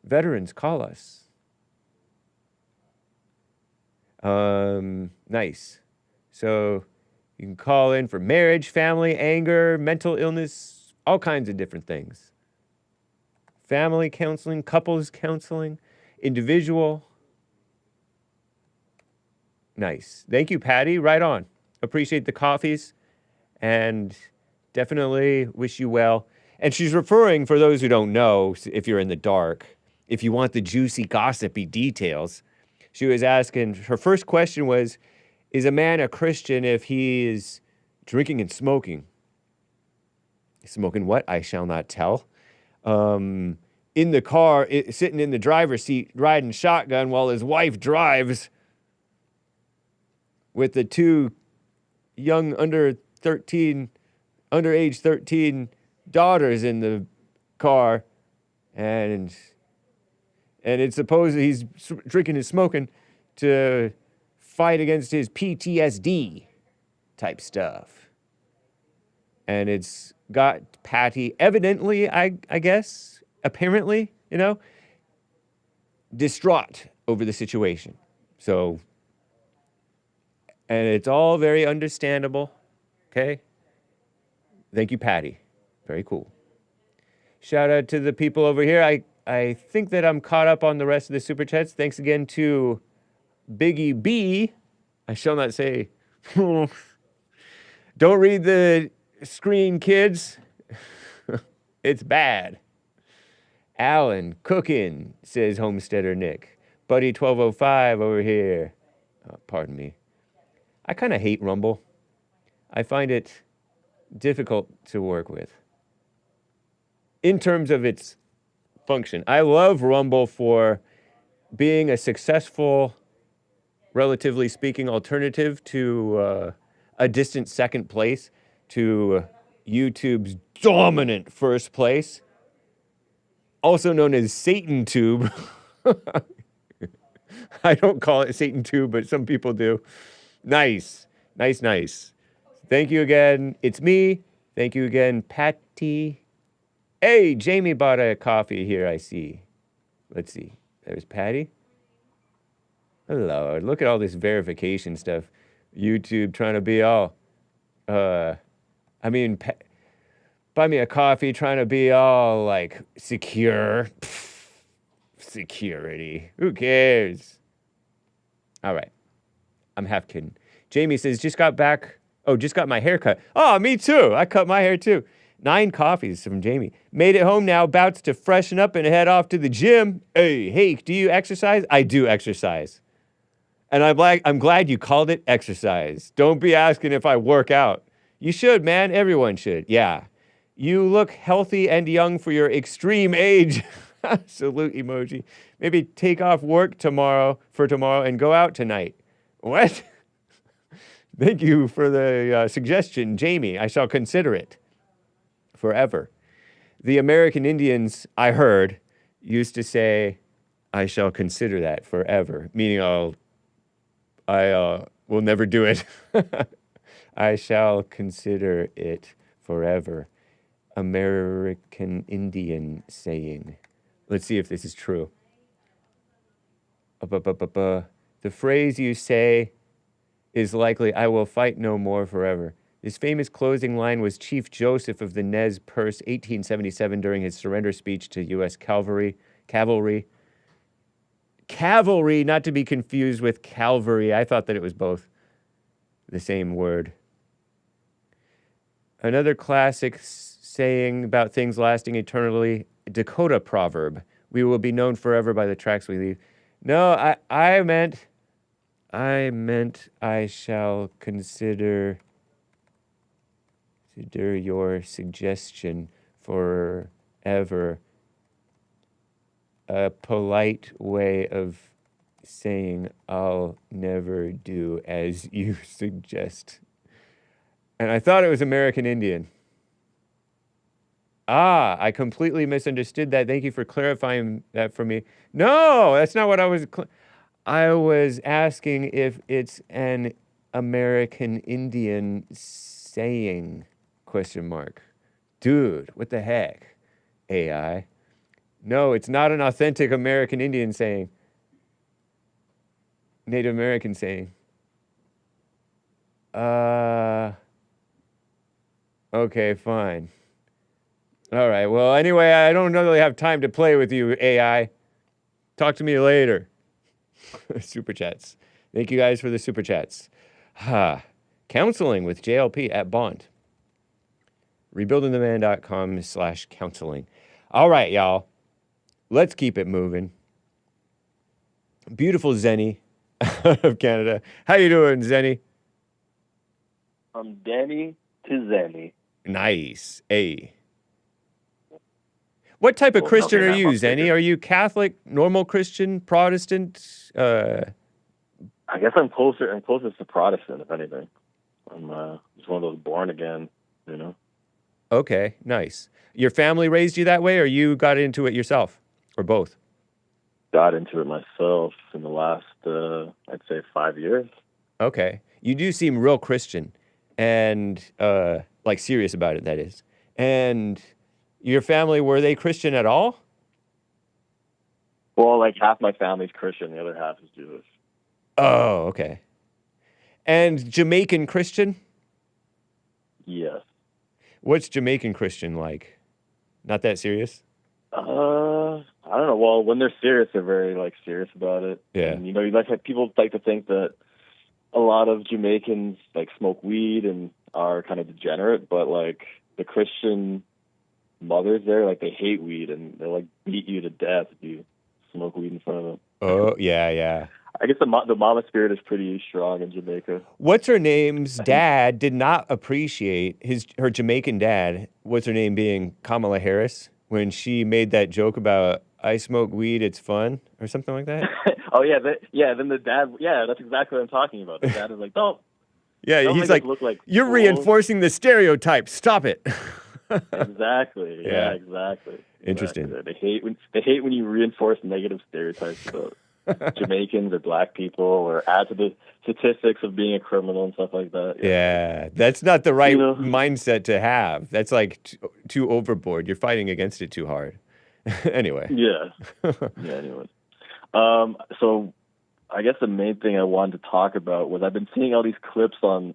Veterans, call us. Nice. So you can call in for marriage, family, anger, mental illness, all kinds of different things. Family counseling, couples counseling, individual. Nice. Thank you, Patty. Right on. Appreciate the coffees and definitely wish you well. And she's referring, for those who don't know, if you're in the dark, if you want the juicy, gossipy details, she was asking, her first question was, is a man a Christian if he is drinking and smoking? Smoking what? I shall not tell. In the car, sitting in the driver's seat, riding shotgun while his wife drives with the 2 young underage 13 daughters in the car, and it's supposed he's drinking and smoking to fight against his PTSD type stuff. And it's got Patty evidently, I guess, apparently, you know, distraught over the situation. So, and it's all very understandable, okay? Thank you, Patty. Very cool. Shout out to the people over here. I think that I'm caught up on the rest of the Super Chats. Thanks again to Biggie B. I shall not say. Don't read the screen, kids. It's bad. Alan, cooking, says Homesteader Nick. Buddy 1205 over here. Oh, pardon me. I kind of hate Rumble. I find it difficult to work with in terms of its function. I love Rumble for being a successful, relatively speaking, alternative to a distant second place to YouTube's dominant first place, also known as Satan Tube. I don't call it Satan Tube, but some people do. Nice. Thank you again. It's me. Thank you again, Patty. Hey, Jamie bought a coffee here, I see. Let's see. There's Patty. Hello. Look at all this verification stuff. YouTube trying to be all, buy me a coffee trying to be all, like, secure. Pfft, security. Who cares? All right. I'm half kidding. Jamie says, just got my hair cut. Oh, me too. I cut my hair too. 9 coffees from Jamie. Made it home now, about to freshen up and head off to the gym. Hey, Hake, do you exercise? I do exercise. And I'm glad you called it exercise. Don't be asking if I work out. You should, man. Everyone should. Yeah. You look healthy and young for your extreme age. Salute emoji. Maybe take off work tomorrow and go out tonight. What? Thank you for the suggestion, Jamie. I shall consider it forever. The American Indians, I heard, used to say, I shall consider that forever, meaning I will never do it. I shall consider it forever. American Indian saying. Let's see if this is true. The phrase you say is likely, I will fight no more forever. This famous closing line was Chief Joseph of the Nez Perce, 1877, during his surrender speech to U.S. Cavalry, not to be confused with Calvary. I thought that it was both the same word. Another classic saying about things lasting eternally, Dakota proverb. We will be known forever by the tracks we leave. No, I meant I shall consider your suggestion forever. A polite way of saying I'll never do as you suggest. And I thought it was American Indian. I completely misunderstood that. Thank you for clarifying that for me. No, that's not what I was... I was asking if it's an American Indian saying, ? Dude, what the heck? AI. No, it's not an authentic American Indian saying. Native American saying. Okay, fine. All right, well, anyway, I don't really have time to play with you, AI. Talk to me later. Super chats. Thank you guys for the super chats. Counseling with JLP at Bond. Rebuildingtheman.com/counseling. All right, y'all. Let's keep it moving. Beautiful Zenny of Canada. How you doing, Zenny? From Denny to Zenny. Nice. Hey. What type of Christian are you, Zenny? Are you Catholic, normal Christian, Protestant? I guess I'm closest to Protestant, if anything. I'm just one of those born again, you know. Okay, nice. Your family raised you that way, or you got into it yourself, or both? Got into it myself in the last, I'd say, 5 years. Okay. You do seem real Christian, and like serious about it, that is. And your family, were they Christian at all? Well, like half my family's Christian, the other half is Jewish. Oh, okay. And Jamaican Christian? Yes. What's Jamaican Christian like? Not that serious? I don't know. Well, when they're serious, they're very serious about it. Yeah. And, people like to think that a lot of Jamaicans smoke weed and are kind of degenerate, but the Christian mothers there, they hate weed and they beat you to death if you smoke weed in front of them. Oh, yeah. I guess the mama spirit is pretty strong in Jamaica. What's her name's dad did not appreciate her Jamaican dad, what's her name being Kamala Harris, when she made that joke about I smoke weed, it's fun, or something like that. Oh yeah, then the dad, that's exactly what I'm talking about. The dad is like, don't Yeah, Don't he's make like, us look like you're fools." reinforcing the stereotype. Stop it. Exactly. Yeah. Yeah, exactly. Interesting. Exactly. They hate when you reinforce negative stereotypes about Jamaicans or black people, or add to the statistics of being a criminal and stuff like that. Yeah, that's not the right You know? mindset to have. That's like too overboard. You're fighting against it too hard. Anyway. Yeah. Yeah. Anyways, so I guess the main thing I wanted to talk about was I've been seeing all these clips on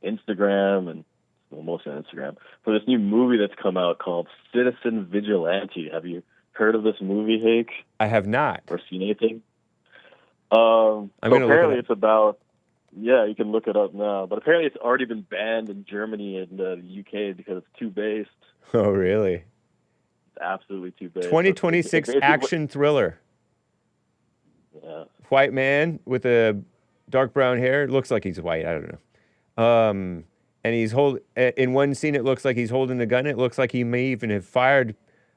Instagram and mostly on Instagram for this new movie that's come out called Citizen Vigilante. Have you heard of this movie, Hake? I have not. Or seen anything? I'm gonna apparently look it up. it's about, yeah, you can look it up now, but apparently it's already been banned in Germany and the UK because it's too based. Oh, really? It's absolutely too based. 2026 It's basically action thriller. Yeah. White man with a dark brown hair. Looks like he's white. I don't know. And he's in one scene, it looks like he's holding a gun. It looks like he may even have fired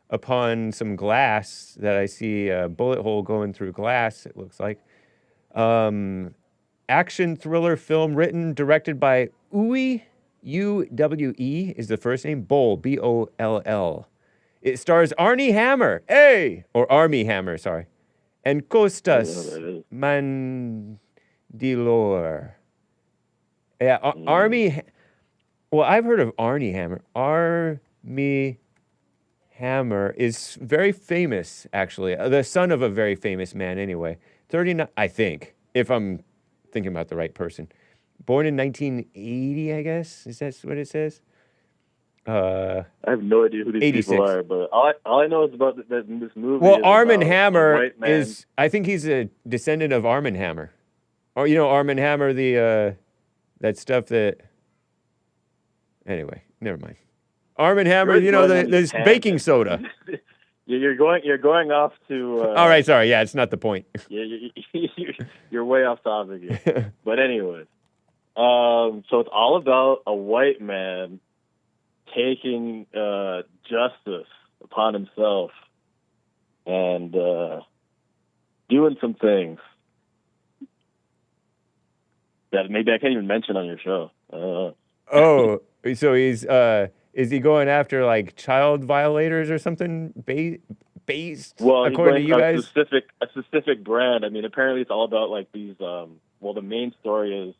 upon some glass that I see a bullet hole going through glass, it looks like. Action thriller film written, directed by Uwe, U-W-E is the first name, Boll, B-O-L-L. It stars Armie Hammer, or Armie Hammer, sorry, and Kostas Mandylor. Yeah, Armie, well, I've heard of Armie Hammer. Armie Hammer is very famous, actually. The son of a very famous man, anyway. 39, I think, if I'm thinking about the right person. Born in 1980, I guess. Is that what it says? I have no idea who these 86. people are, but all I know is about this movie. Well, is Armand about a Hammer white man. is, I think he's a descendant of Armand Hammer. Or, you know, Armand Hammer, that stuff that, anyway, never mind. Armand Hammer, you know, there's baking soda. You're going off to. All right, sorry. Yeah, it's not the point. Yeah, you're way off topic here. But anyway, so it's all about a white man taking justice upon himself and doing some things that maybe I can't even mention on your show. Oh, so he's is he going after like child violators or something based well, according to you guys? A specific brand. I mean, apparently it's all about like these. Well, the main story is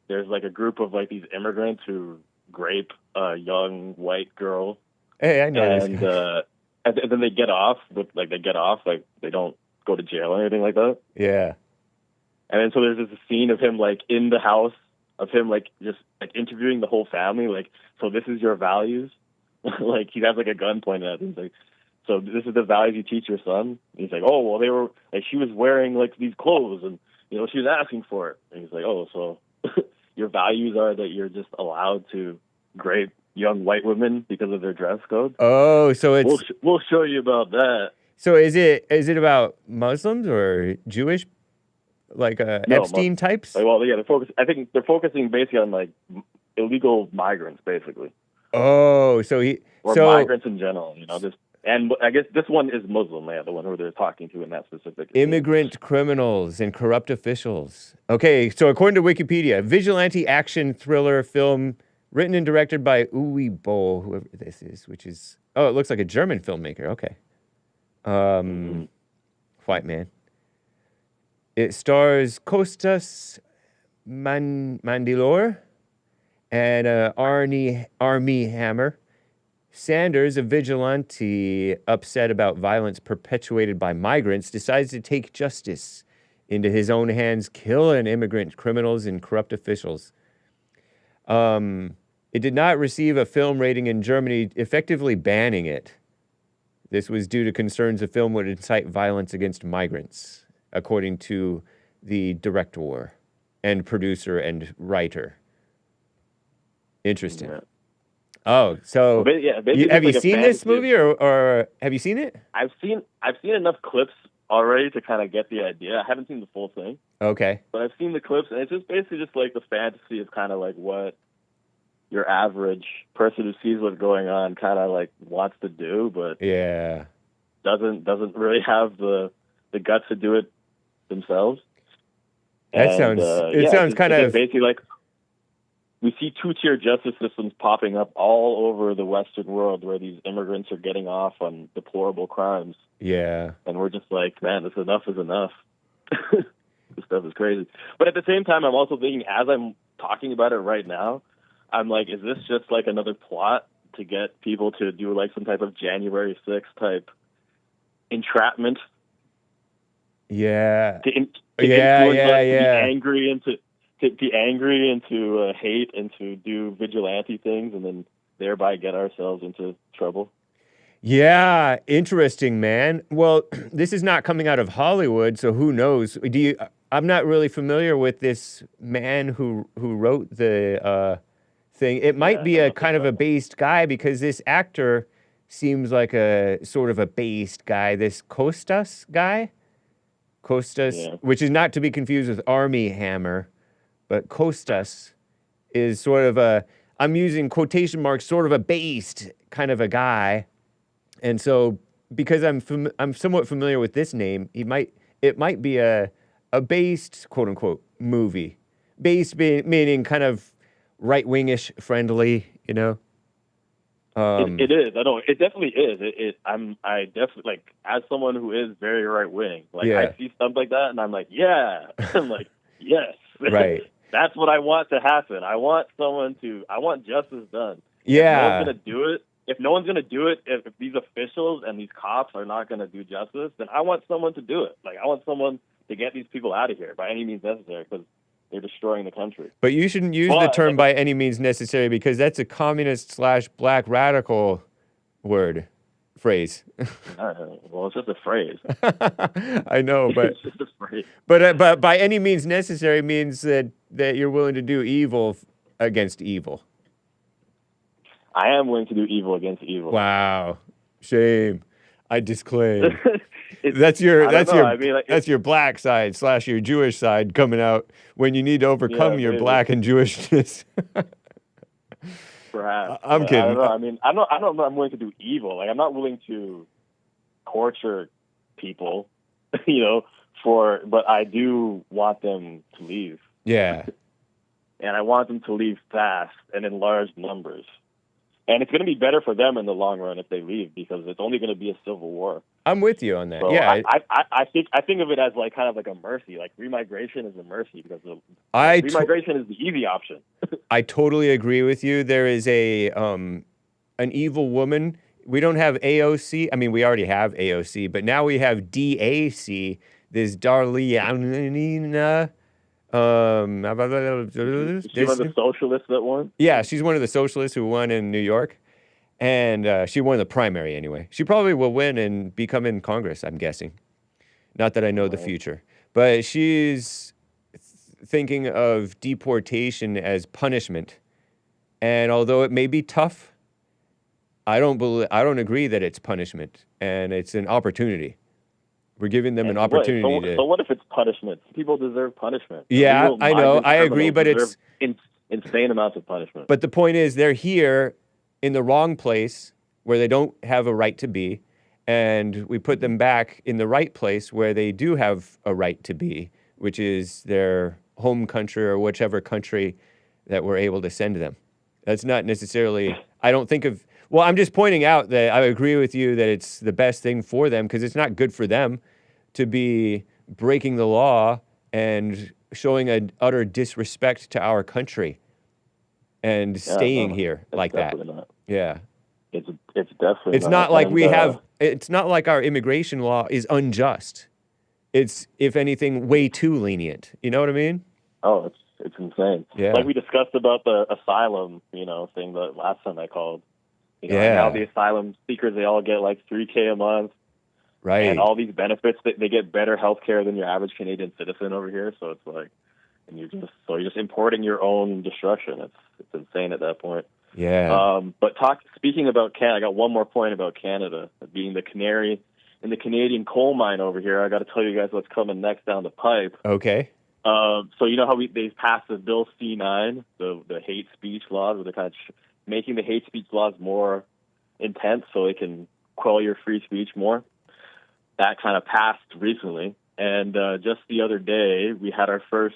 there's like a group of like these immigrants who grape a young white girl. Hey, I know and, this. And then they get off they don't go to jail or anything like that. Yeah. And then so there's this scene of him like in the house of him like just like interviewing the whole family, like, so this is your values. Like he has like a gun pointed at him. He's like, so this is the values you teach your son? And he's like, oh well, they were like, she was wearing like these clothes and you know she was asking for it. And he's like, oh, so your values are that you're just allowed to grape young white women because of their dress code? Oh, so it's we'll show you about that. So is it about Muslims or Jewish, like Epstein types? Like, well, yeah, I think they're focusing basically on like illegal migrants, basically. Oh, so migrants in general, you know. And I guess this one is Muslim, the one who they're talking to in that specific. Immigrant criminals and corrupt officials. Okay, so according to Wikipedia, vigilante action thriller film written and directed by Uwe Boll, whoever this is, which is, it looks like a German filmmaker. Okay. White man. It stars Kostas Mandylor and Armie Hammer. Sanders, a vigilante upset about violence perpetuated by migrants, decides to take justice into his own hands, killing immigrant criminals and corrupt officials. It did not receive a film rating in Germany, effectively banning it. This was due to concerns the film would incite violence against migrants, according to the director and producer and writer. Interesting. Yeah. Oh, so have you seen this movie or have you seen it? I've seen enough clips already to kind of get the idea. I haven't seen the full thing. Okay. But I've seen the clips, and it's just basically just like the fantasy of kind of like what your average person who sees what's going on kind of like wants to do, but yeah, doesn't really have the guts to do it themselves. That And, sounds. It yeah, sounds kind it's of. basically like we see two-tier justice systems popping up all over the Western world where these immigrants are getting off on deplorable crimes. Yeah. And we're just like, man, this enough is enough. This stuff is crazy. But at the same time, I'm also thinking, as I'm talking about it right now, I'm like, is this just like another plot to get people to do like some type of January 6th type entrapment? Yeah. To influence us to be angry and to hate and to do vigilante things and then thereby get ourselves into trouble. Yeah, interesting, man. Well, this is not coming out of Hollywood, so who knows? I'm not really familiar with this man who wrote the thing. It might be a kind of a based guy because this actor seems like a sort of a based guy. This Costas guy, which is not to be confused with Army Hammer, but Costas is sort of a, I'm using quotation marks, sort of a based kind of a guy. And so, because I'm somewhat familiar with this name, it might be a based, quote unquote, movie. Based meaning kind of right-wingish friendly, you know. It is. I know it definitely is. I definitely, like, as someone who is very right-wing, like, I see stuff like that and I'm like, yeah. I'm like, yes. Right. That's what I want to happen. I want justice done. Yeah. If no one's going to do it, if these officials and these cops are not going to do justice, then I want someone to do it. Like, I want someone to get these people out of here by any means necessary because they're destroying the country. But you shouldn't use the term by any means necessary because that's a communist/black radical phrase. Well, it's just a phrase. I know, but it's just a phrase. But by any means necessary means that you're willing to do evil against evil. I am willing to do evil against evil. Wow, shame. I disclaim. That's your black side / your Jewish side coming out when you need to overcome your black and Jewishness. Perhaps. I'm kidding. I don't know. I mean, I don't know. I'm willing to do evil. Like, I'm not willing to torture people, but I do want them to leave. Yeah. And I want them to leave fast and in large numbers. And it's going to be better for them in the long run if they leave because it's only going to be a civil war. I'm with you on that. So yeah, I think of it as like kind of like a mercy. Like remigration is a mercy because remigration is the easy option. I totally agree with you. There is an evil woman. We don't have AOC. I mean, we already have AOC, but now we have DAC. This Darlene. Is she one of the socialists that won? Yeah, she's one of the socialists who won in New York. And she won the primary anyway. She probably will win and become in Congress, I'm guessing. Not that I know the future. But she's thinking of deportation as punishment. And although it may be tough, I don't agree that it's punishment. And it's an opportunity. We're giving them an opportunity So what if it's punishment? People deserve punishment. Yeah, I know. I agree, but it's insane amounts of punishment. But the point is, they're here in the wrong place where they don't have a right to be, and we put them back in the right place where they do have a right to be, which is their home country or whichever country that we're able to send them. That's not necessarily, I'm just pointing out that I agree with you that it's the best thing for them because it's not good for them to be breaking the law and showing an utter disrespect to our country and staying here like that. Not. Yeah. It's definitely It's not like it's not like our immigration law is unjust. It's, if anything, way too lenient. You know what I mean? Oh, it's insane. Yeah. Like we discussed about the asylum, thing the last time I called. Yeah. Now the asylum seekers, they all get like $3,000 a month. Right. And all these benefits, they get better health care than your average Canadian citizen over here. So it's like, and you're just importing your own destruction. It's insane at that point. Yeah. But speaking about Canada, I got one more point about Canada being the canary in the Canadian coal mine over here. I got to tell you guys what's coming next down the pipe. Okay. So you know how they passed the Bill C-9, the hate speech laws, where they're kind of making the hate speech laws more intense so they can quell your free speech more. That kind of passed recently. And just the other day, we had our first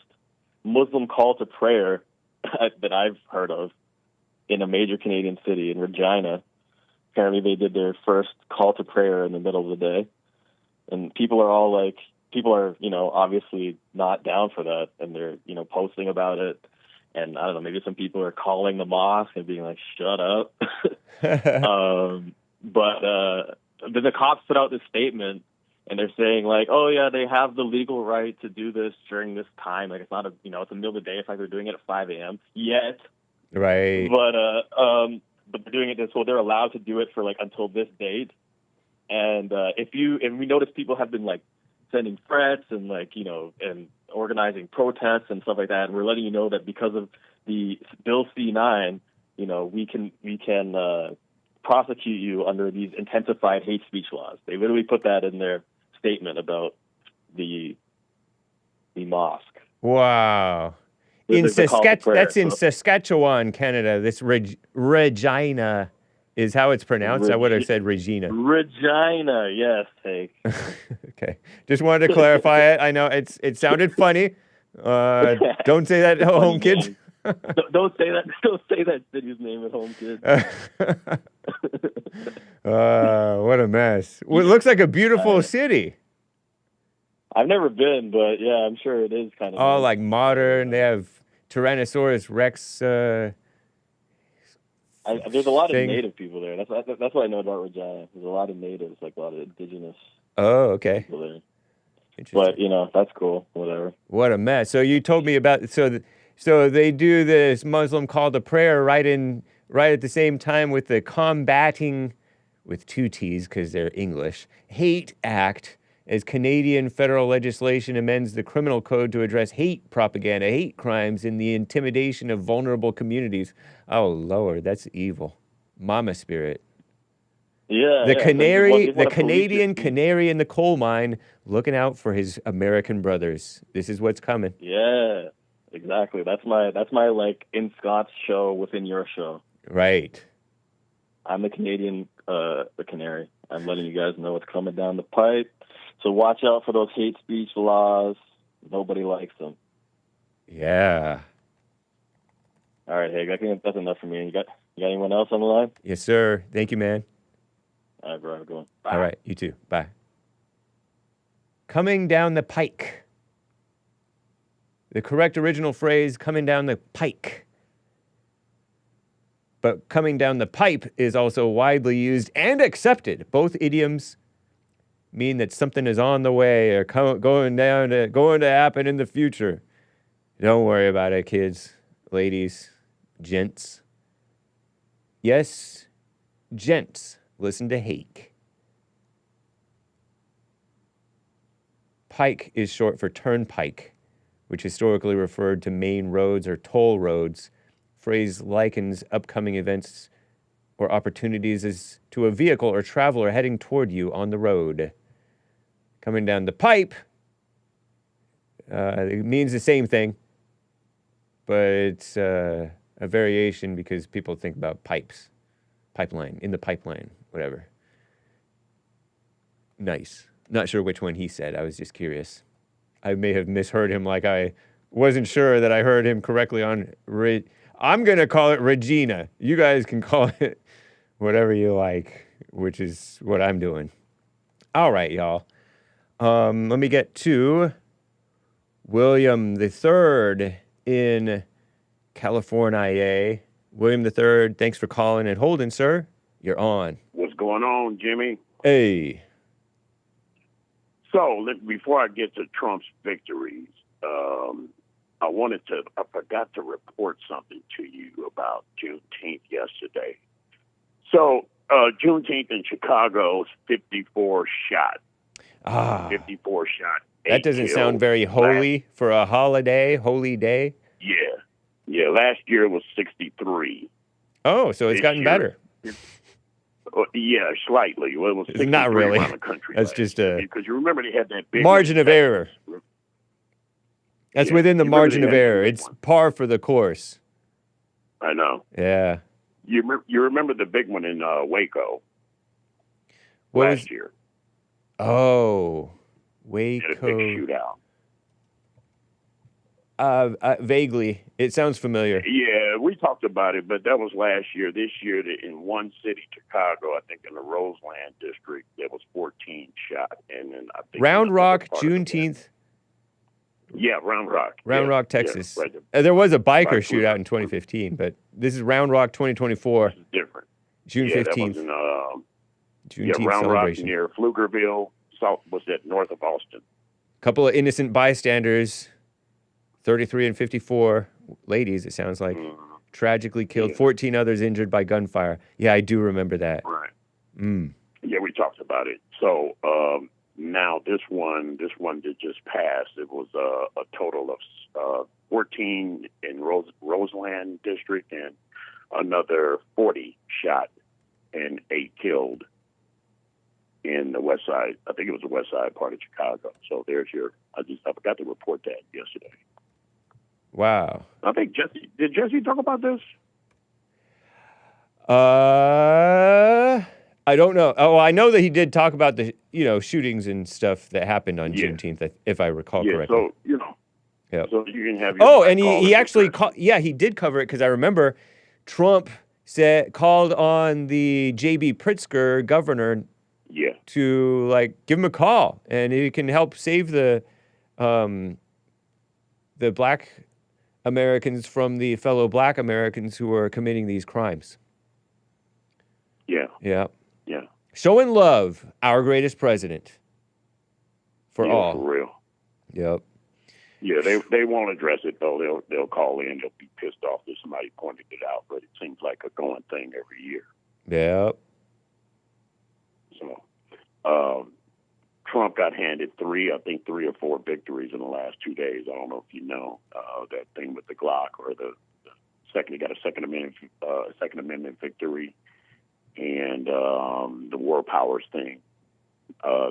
Muslim call to prayer that I've heard of in a major Canadian city in Regina. Apparently, they did their first call to prayer in the middle of the day. And people are obviously not down for that. And they're, posting about it. And I don't know, maybe some people are calling the mosque and being like, shut up. But then the cops put out this statement, and they're saying like, oh yeah, they have the legal right to do this during this time. Like it's not it's the middle of the day. It's like they're doing it at 5 a.m. yet. Right. But they're doing it so they're allowed to do it for like until this date. And we notice people have been like sending threats and like and organizing protests and stuff like that. And we're letting you know that because of the Bill C-9, we can prosecute you under these intensified hate speech laws. They literally put that in their statement about the mosque. Wow. That's in Saskatchewan, Canada. This Regina is how it's pronounced. I would have said Regina. Regina, yes, Hake. Okay. Just wanted to clarify it. I know it sounded funny. Don't say that at home, kids. Don't say that. Don't say that city's name at home, kids. What a mess. Well, it looks like a beautiful city. I've never been, but yeah, I'm sure it is kind of. Oh, nice. Like modern. They have Tyrannosaurus Rex. There's a lot of native people there. That's what I know about Regina. There's a lot of natives, like a lot of indigenous. Oh, okay. People there. But that's cool. Whatever. What a mess. So you told me about so they do this Muslim call to prayer right at the same time with the Combating, with 2 T's because they're English, Hate Act, as Canadian federal legislation amends the criminal code to address hate propaganda, hate crimes, and the intimidation of vulnerable communities. Oh, Lord, that's evil. Mama spirit. Yeah. The Canadian canary in the coal mine, looking out for his American brothers. This is what's coming. Yeah, exactly. That's my like in Scott's show within your show. Right. I'm the Canadian, the canary. I'm letting you guys know what's coming down the pipe. So watch out for those hate speech laws. Nobody likes them. Yeah. All right, Hake, I think that's enough for me. You got anyone else on the line? Yes, sir. Thank you, man. All right, bro. Have a good one. Bye. All right, you too. Bye. Coming down the pike. The correct original phrase, coming down the pike. But coming down the pipe is also widely used and accepted. Both idioms mean that something is on the way or going to happen in the future. Don't worry about it, kids, ladies, gents. Yes, gents, listen to Hake. Pike is short for turnpike, which historically referred to main roads or toll roads. Phrase likens upcoming events or opportunities as to a vehicle or traveler heading toward you on the road. Coming down the pipe, it means the same thing, but it's a variation because people think about pipes, pipeline, in the pipeline, whatever. Nice. Not sure which one he said. I was just curious. I may have misheard him, like I wasn't sure that I heard him correctly on... I'm going to call it Regina. You guys can call it whatever you like, which is what I'm doing. All right, y'all. Let me get to William III in California. William III, thanks for calling and holding, sir. You're on. What's going on, Jimmy? Hey. So, before I get to Trump's victories, I forgot to report something to you about Juneteenth yesterday. So, Juneteenth in Chicago is 54 shot. 54 shot. That doesn't sound very holy for a holy day. Yeah. Last year was 63. Oh, so it's gotten better. Yeah, slightly. Well, it was 63 not really around the country. That's just a... Because you remember they had that big... margin of error. That's within the margin of error. It's par for the course. I know. Yeah. You remember the big one in Waco last year? Oh. Waco. In a big shootout. Vaguely. It sounds familiar. Yeah, we talked about it, but that was last year. This year, in one city, Chicago, I think in the Roseland district, there was 14 shot. And then I think Round Rock, Juneteenth. Yeah, Round Rock. Round Rock, Texas. Yeah, right. There was a biker Right. shootout in 2015, but this is Round Rock 2024. This is different. June Yeah, 15th. that was in, Juneteenth Round celebration. Rock near Pflugerville, was that north of Austin? Couple of innocent bystanders, 33 and 54 ladies, it sounds like, tragically killed. 14 others injured by gunfire. Yeah, I do remember that. Right. Mm. Yeah, we talked about it. So now this one that just passed, it was a total of 14 in Roseland district and another 40 shot and 8 killed in the west side. I think it was the west side part of Chicago. So there's I forgot to report that yesterday. Wow. I think did Jesse talk about this? I don't know. Oh, I know that he did talk about the shootings and stuff that happened on Juneteenth, if I recall correctly. So Yep. so you can have your and he actually he did cover it because I remember Trump called on the J.B. Pritzker governor to give him a call, and he can help save the black Americans from the fellow black Americans who are committing these crimes. Yeah. Yeah. Yeah. Showing love, our greatest president. For all. For real. Yep. Yeah, they won't address it though. They'll call in. They'll be pissed off that somebody pointed it out, but it seems like a going thing every year. Yep. So, Trump got handed 3 or 4 victories in the last 2 days. I don't know if you know that thing with the Glock or the second. He got a Second Amendment victory, and the War Powers thing.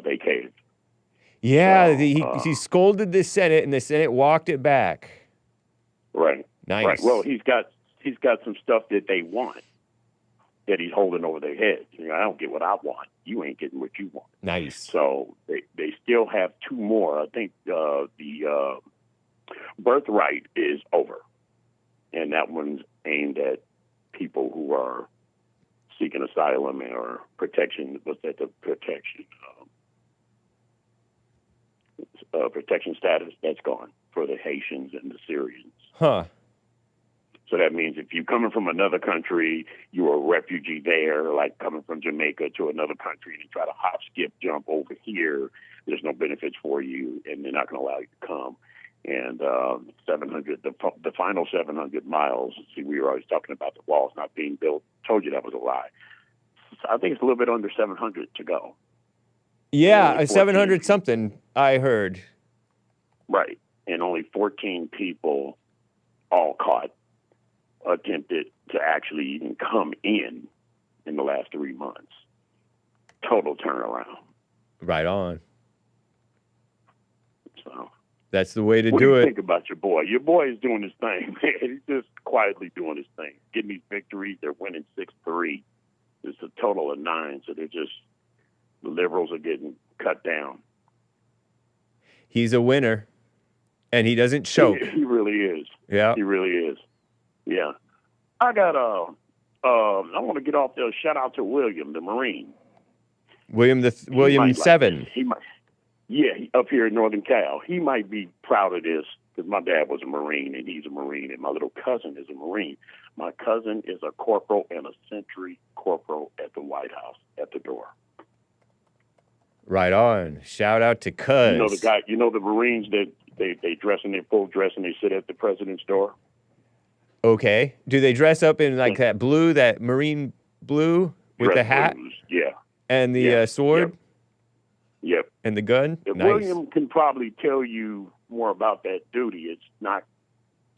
They caved. Yeah, he scolded the Senate, and the Senate walked it back. Right. Nice. Right. Well, he's got some stuff that they want that he's holding over their heads. I don't get what I want. You ain't getting what you want. Nice. So they still have 2 more. I think the birthright is over, and that one's aimed at people who are seeking asylum or protection. What's that? The protection. Protection status, that's gone for the Haitians and the Syrians. Huh. So that means if you're coming from another country, you're a refugee there, like coming from Jamaica to another country, and you try to hop, skip, jump over here, there's no benefits for you, and they're not going to allow you to come. And 700, the final 700 miles, see, we were always talking about the walls not being built. Told you that was a lie. I think it's a little bit under 700 to go. Yeah, 700 something, I heard. Right. And only 14 people, all caught, attempted to actually even come in the last 3 months. Total turnaround. Right on. So that's the way to what do you it. Think about your boy. Your boy is doing his thing, man. He's just quietly doing his thing. Getting these victories. They're winning 6-3. It's a total of 9. So the liberals are getting cut down. He's a winner, and he doesn't choke. He really is. Yeah. He really is. Yeah. I got I want to get off there. Shout out to William, the Marine. William 7. He might. Yeah, up here in Northern Cal. He might be proud of this because my dad was a Marine and he's a Marine, and my little cousin is a Marine. My cousin is a corporal and a sentry corporal at the White House at the door. Right on. Shout out to Cuz. You know the guy. You know the Marines that they dress in their full dress and they sit at the president's door. Okay. Do they dress up in like that blue, that Marine blue with the hat? Blues. Yeah. And the sword? Yep. And the gun? Nice. William can probably tell you more about that duty. It's not,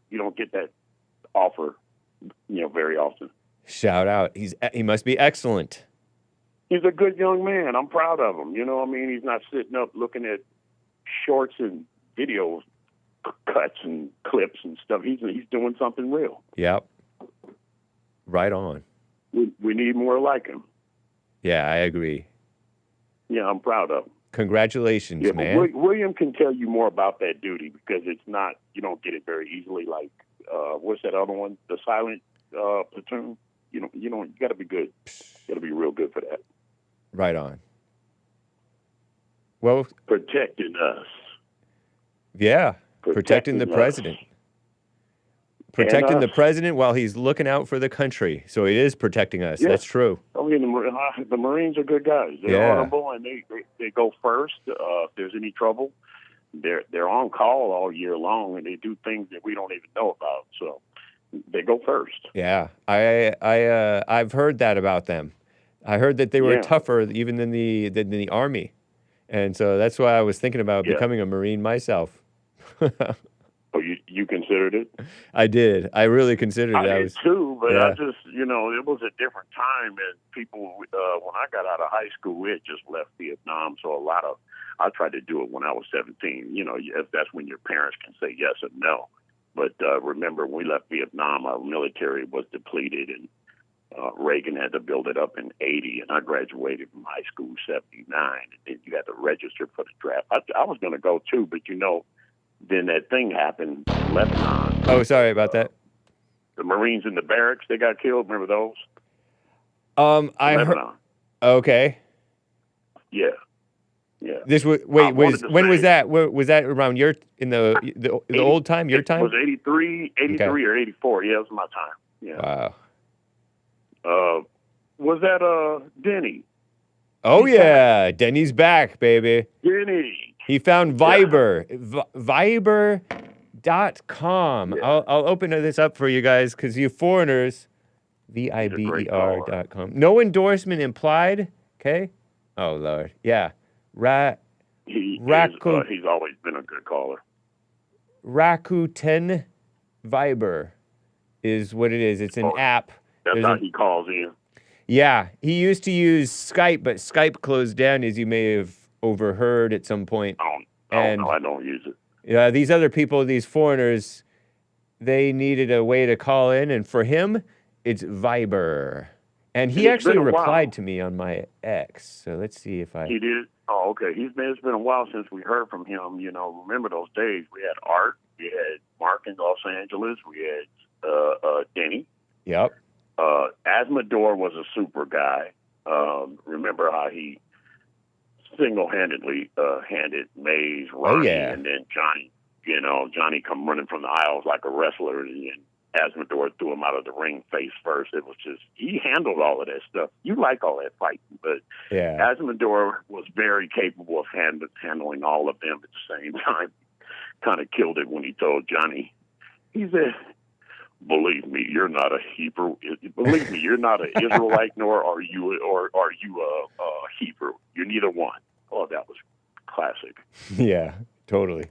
you don't get that offer, very often. Shout out. He must be excellent. He's a good young man. I'm proud of him. You know what I mean? He's not sitting up looking at shorts and video cuts and clips and stuff. He's doing something real. Yep. Right on. We need more like him. Yeah, I agree. Yeah, I'm proud of him. Congratulations, Yeah, man. but William can tell you more about that duty because it's not, you don't get it very easily. Like, what's that other one? The silent platoon. You got to be good. Got to be real good for that. Right on. Well, Protecting us. yeah, protecting the us. president. Protecting the president while he's looking out for the country. So he is protecting us. Yeah. That's true. I mean, the Marines are good guys. They're honorable, and they go first. If there's any trouble, they're on call all year long, and they do things that we don't even know about. So they go first. Yeah, I've heard that about them. I heard that they were tougher even than the Army, and so that's why I was thinking about becoming a Marine myself. Oh, you considered it? I did. I really considered it. I did too, but I just, it was a different time, and people, when I got out of high school, we had just left Vietnam, so I tried to do it when I was 17. If that's when your parents can say yes or no. But remember, when we left Vietnam, our military was depleted, and Reagan had to build it up in 80, and I graduated from high school in 79, and then you had to register for the draft. I was going to go too, but then that thing happened in Lebanon. Oh, sorry about that. The Marines in the barracks, they got killed. Remember those? I heard. Okay. Yeah. This was when was that? Was that around the old time? Your time? It was 83 or 84. Yeah, it was my time. Yeah. Wow. Was that Denny? Oh yeah, Denny's back, baby. Denny. He found Viber. Viber.com. Yeah. I'll open this up for you guys because you foreigners, Viber.com. No endorsement implied. Okay. Oh Lord. Yeah. He's always been a good caller. Rakuten Viber is what it is. It's an app. That's how he calls in. Yeah. He used to use Skype, but Skype closed down, as you may have overheard at some point. I don't use it. Yeah, these other people, these foreigners, they needed a way to call in, and for him, it's Viber. And he actually replied to me on my X. So let's see if I... He did? Oh, okay. It's been a while since we heard from him. Remember those days? We had Art, we had Mark in Los Angeles, we had Denny. Yep. Azzmador was a super guy. Remember how he single-handedly handed Mays, Ronnie, and then Johnny. Johnny come running from the aisles like a wrestler, and Azzmador threw him out of the ring face first. It was just, he handled all of that stuff. You like all that fighting, but Azzmador was very capable of handling all of them at the same time. Kind of killed it when he told Johnny, he said, "Believe me, you're not a Hebrew. Believe me, you're not an Israelite, nor are you a Hebrew. You're neither one." Oh, that was classic. Yeah, totally.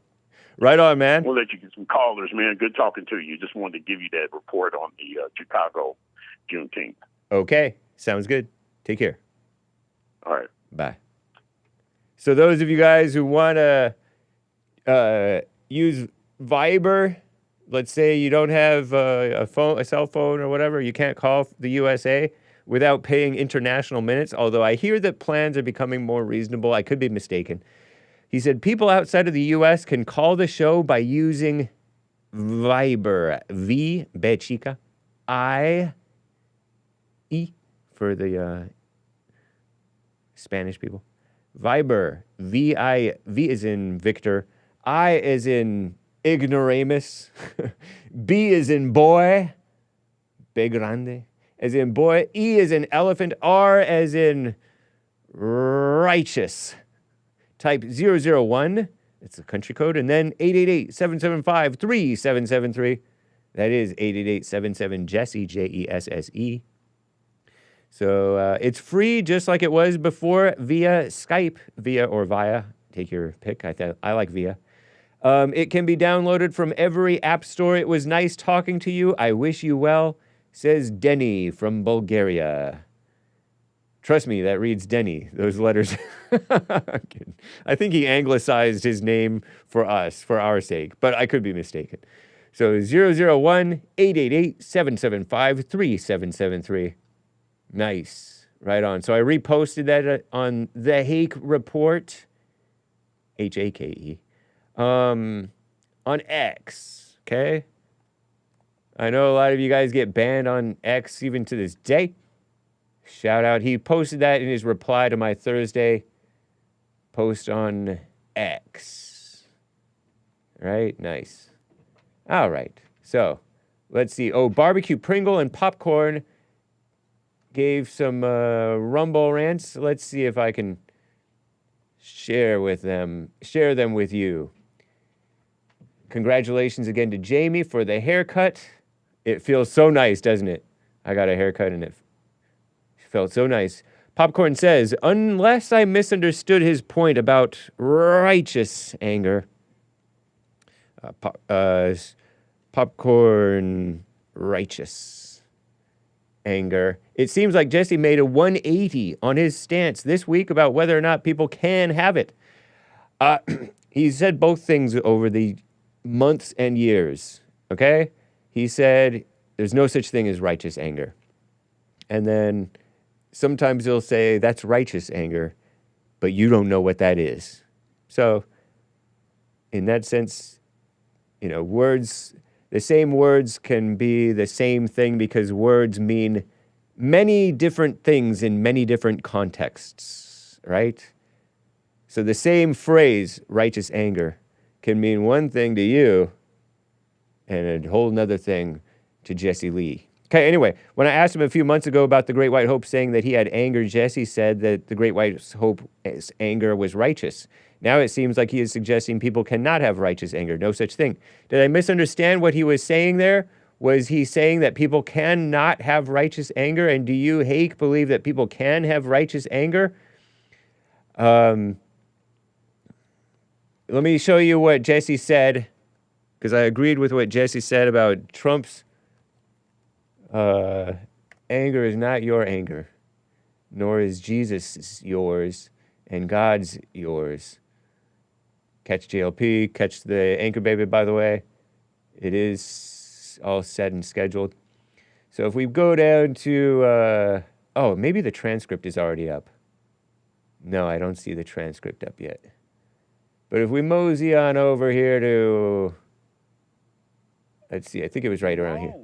Right on, man. We'll let you get some callers, man. Good talking to you. Just wanted to give you that report on the Chicago Juneteenth. Okay, sounds good. Take care. All right. Bye. So those of you guys who want to use Viber, let's say you don't have a cell phone or whatever, you can't call the USA without paying international minutes, although I hear that plans are becoming more reasonable. I could be mistaken. He said people outside of the U.S. can call the show by using Viber. V, B chica, I, E for the Spanish people. Viber. V is in Victor. I is in ignoramus. B is in boy. B grande. As in boy. E is in elephant. R as in righteous. Type 001. It's the country code. And then 888-775-3773. That is 888-77-JESSE, Jesse. So it's free just like it was before via Skype, via. Take your pick. I like via. It can be downloaded from every app store. It was nice talking to you. I wish you well, says Denny from Bulgaria. Trust me, that reads Denny, those letters. I think he anglicized his name for us, for our sake, but I could be mistaken. So 001-888-775-3773. Nice. Right on. So I reposted that on the Hake report. Hake. On X, okay? I know a lot of you guys get banned on X even to this day. Shout out. He posted that in his reply to my Thursday post on X. Right? Nice. All right. So, let's see. Oh, Barbecue Pringle and Popcorn gave some Rumble rants. Let's see if I can share them with you. Congratulations again to Jamie for the haircut. It feels so nice, doesn't it? I got a haircut and it felt so nice. Popcorn says, unless I misunderstood his point about righteous anger. Popcorn righteous anger. It seems like Jesse made a 180 on his stance this week about whether or not people can have it. He said both things over the months and years, okay? He said there's no such thing as righteous anger. And then sometimes he'll say that's righteous anger, but you don't know what that is. So in that sense, you know, words, the same words can be the same thing because words mean many different things in many different contexts, right? So the same phrase, righteous anger, can mean one thing to you and a whole nother thing to Jesse Lee. Okay, anyway, when I asked him a few months ago about the Great White Hope saying that he had anger, Jesse said that the Great White Hope's anger was righteous. Now it seems like he is suggesting people cannot have righteous anger. No such thing. Did I misunderstand what he was saying there? Was he saying that people cannot have righteous anger? And do you, Hake, believe that people can have righteous anger? Let me show you what Jesse said, because I agreed with what Jesse said about Trump's anger is not your anger, nor is Jesus yours, and God's yours. Catch JLP, catch the anchor baby, by the way. It is all set and scheduled. So if we go down to, oh, maybe the transcript is already up. No, I don't see the transcript up yet. But if we mosey on over here to, let's see, I think it was right around here.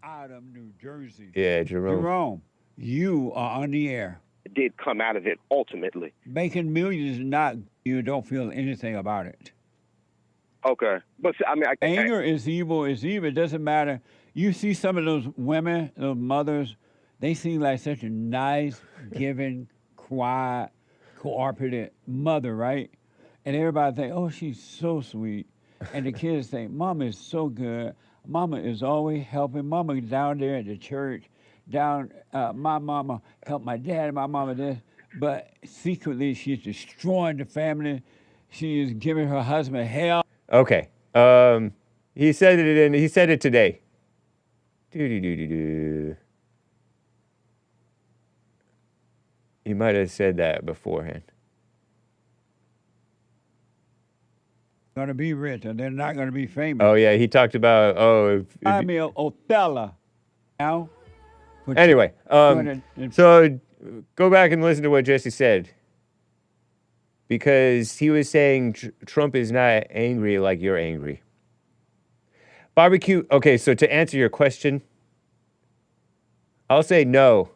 Out of New Jersey. Yeah, Jerome. Jerome, you are on the air. It did come out of it ultimately. Making millions is not, you don't feel anything about it. Okay. But I mean, anger is evil, it doesn't matter. You see some of those women, those mothers, they seem like such a nice, giving, quiet, cooperative mother, right? And everybody think, oh, she's so sweet. And the kids think, Mama is so good. Mama is always helping. Mama down there at the church. My mama helped my dad, my mama this. But secretly, she's destroying the family. She is giving her husband hell. Okay. He said it today. You might have said that beforehand. Going to be rich, and they're not going to be famous. Oh yeah, he talked about I mean, Othello. Now. Anyway, so go back and listen to what Jesse said, because he was saying Trump is not angry like you're angry. Barbecue. Okay, so to answer your question, I'll say no.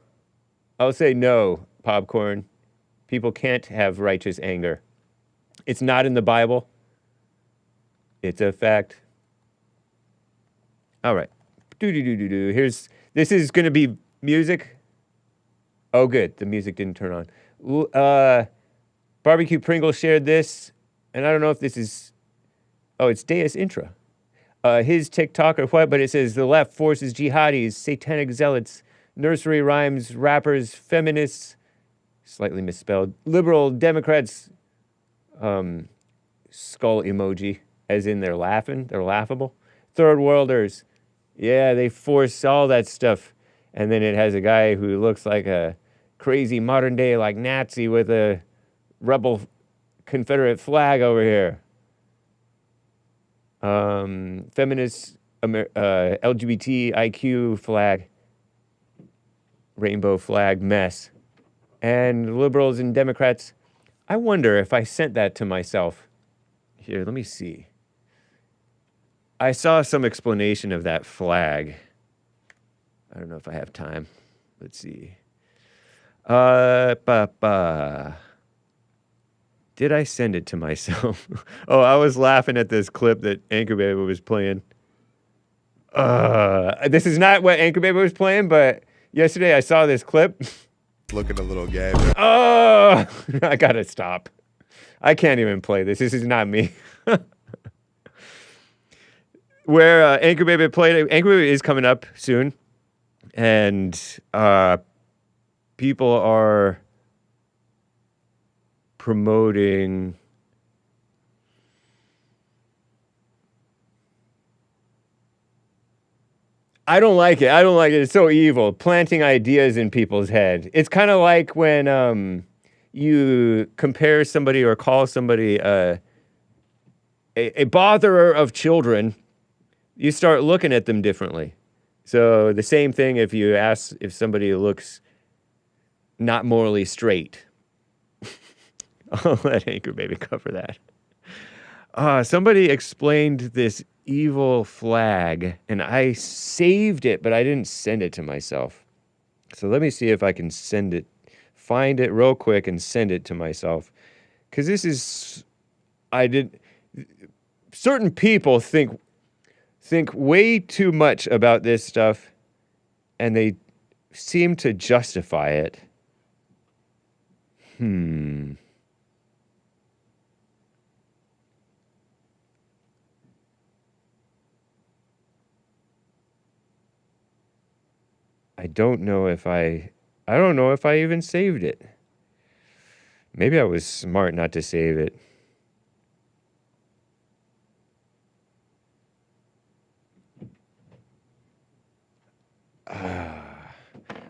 Popcorn. People can't have righteous anger. It's not in the Bible. It's a fact. All right. This is going to be music. Oh, good. The music didn't turn on. Barbecue Pringle shared this, and I don't know if this is... Oh, it's Deus Intra. His TikTok or what, but it says the left forces jihadis, satanic zealots, nursery rhymes, rappers, feminists, slightly misspelled, liberal Democrats, skull emoji, as in they're laughing, they're laughable. Third worlders, yeah, they force all that stuff. And then it has a guy who looks like a crazy modern day like Nazi with a rebel Confederate flag over here. Feminist LGBTIQ flag, rainbow flag mess. And liberals and Democrats, I wonder if I sent that to myself, Here, let me see. I saw some explanation of that flag. I don't know if I have time. Let's see. Did I send it to myself? Oh, I was laughing at this clip that Anchor Baby was playing. This is not what Anchor Baby was playing, but yesterday I saw this clip. Look at the little game. Oh, I gotta stop. I can't even play this. This is not me. Where Anchor Baby played it. Anchor Baby is coming up soon. And people are promoting I don't like it. I don't like it. It's so evil. Planting ideas in people's head. It's kind of like when you compare somebody or call somebody a botherer of children, you start looking at them differently. So the same thing if you ask if somebody looks not morally straight. I'll let Anchor Baby cover that. Somebody explained this evil flag, and I saved it, but I didn't send it to myself. So let me see if I can find it real quick and send it to myself. Because certain people think way too much about this stuff, and they seem to justify it. I don't know if I even saved it. Maybe I was smart not to save it.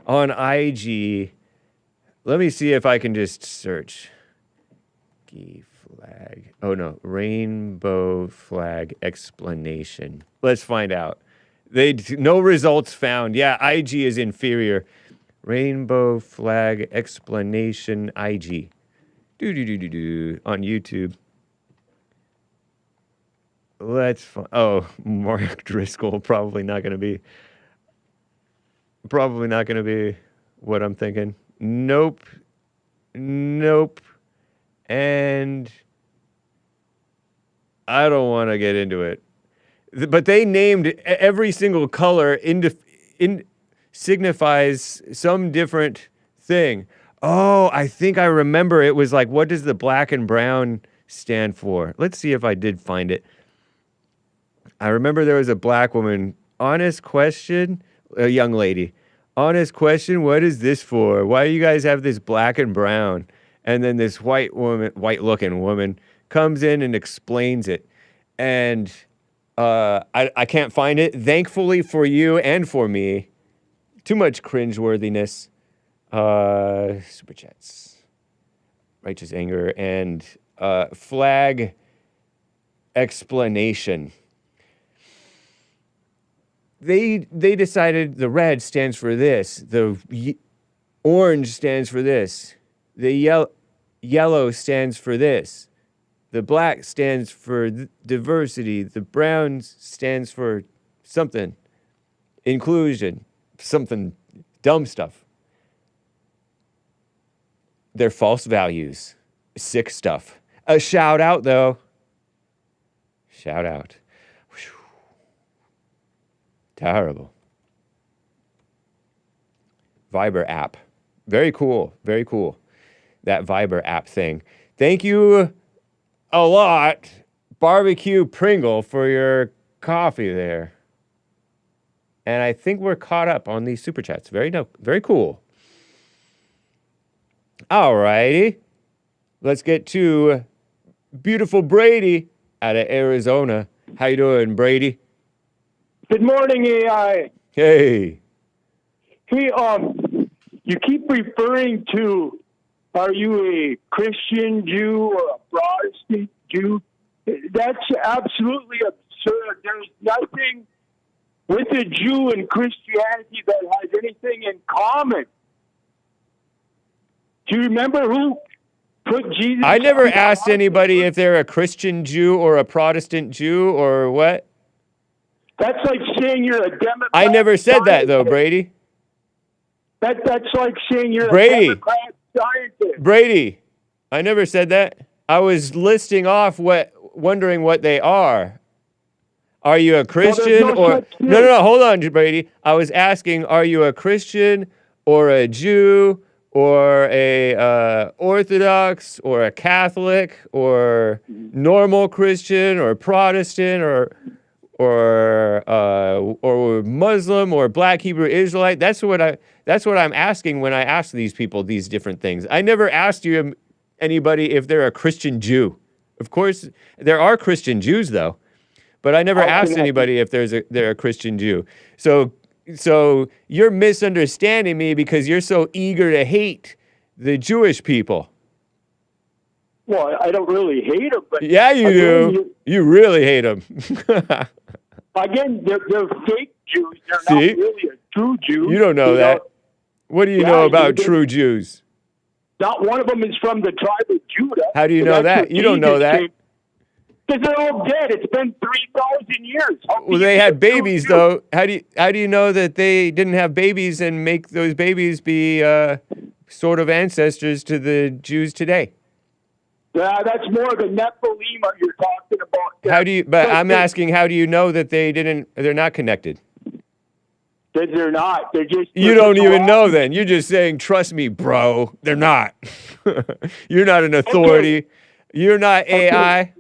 On IG, let me see if I can just search. Flag. Oh no, rainbow flag explanation. Let's find out. No results found. Yeah, IG is inferior. Rainbow flag explanation IG. On YouTube. Let's find. Oh, Mark Driscoll probably not going to be what I'm thinking. Nope. And I don't want to get into it. But they named every single color signifies some different thing. Oh, I think I remember. It was like, what does the black and brown stand for? Let's see if I did find it. I remember there was a black woman. Honest question, a young lady. Honest question, what is this for? Why do you guys have this black and brown? And then this white-looking woman comes in and explains it. And I can't find it. Thankfully for you and for me. Too much cringeworthiness. Superchats. Righteous anger. And flag explanation. They decided the red stands for this. The orange stands for this. The yellow stands for this. The black stands for diversity. The brown stands for something. Inclusion. Something. Dumb stuff. They're false values. Sick stuff. A shout out, though. Shout out. Whew. Terrible. Viber app. Very cool. Very cool. That Viber app thing. Thank you a lot, Barbecue Pringle, for your coffee there. And I think we're caught up on these super chats. Very cool. All righty. Let's get to beautiful Brady out of Arizona. How you doing, Brady? Good morning, AI. Hey. Hey, you keep referring to, are you a Christian Jew or a Protestant Jew? That's absolutely absurd. There's nothing with a Jew and Christianity that has anything in common. Do you remember who put Jesus. I never on the asked altar. anybody if they're a Christian Jew or a Protestant Jew or what. That's like saying you're a Democrat. I never said that though, Brady. That's like saying you're Brady. a Democrat scientist. Brady, I never said that. I was listing off wondering what they are. Are you a Christian no or such thing. no, hold on, Brady. I was asking, are you a Christian or a Jew or a Orthodox or a Catholic or normal Christian or Protestant or Muslim or Black Hebrew Israelite? That's what I'm asking when I ask these people these different things. I never asked anybody if they're a Christian Jew. Of course, there are Christian Jews though, but I never asked anybody if they're a Christian Jew. So you're misunderstanding me because you're so eager to hate the Jewish people. Well, I don't really hate them, but yeah, you do. You really hate them. Again, they're fake Jews. They're See? not really a true Jew. You don't know that. What do you know about true Jews? Not one of them is from the tribe of Judah. How do you know that? You don't know that. Because they're all dead. It's been 3,000 years. Well, they had babies, though. How do you know that they didn't have babies and make those babies be sort of ancestors to the Jews today? Yeah, that's more of the Nephilim you're talking about. How do you? But I'm asking, how do you know that they're not connected? That they're not. They're just. You don't even know. Then you're just saying, "Trust me, bro. They're not." You're not an authority. Okay. You're not AI.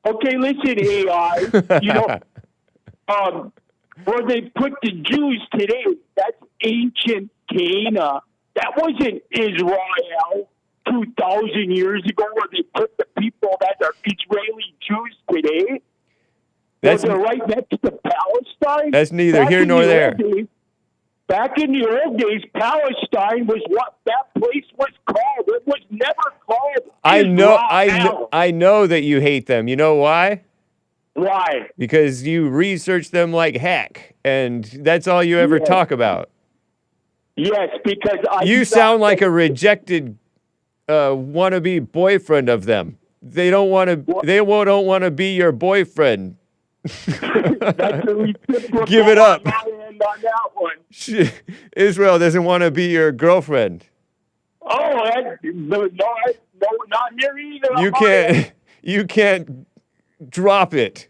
Okay, listen, AI. You know, where they put the Jews today, that's ancient Cana. That wasn't Israel 2,000 years ago, where they put the people that are Israeli Jews today. They're right next to Palestine. That's neither here nor there. Back in the old days, Palestine was what that place was called. It was never called Israel. I know that you hate them. You know why? Why? Because you research them like heck, and that's all you ever talk about. Yes, because you sound like a rejected wannabe boyfriend of them. They don't want to. They don't want to be your boyfriend. That's a Give it up. on that one. Israel doesn't want to be your girlfriend. Oh, no, not here either. You can't drop it.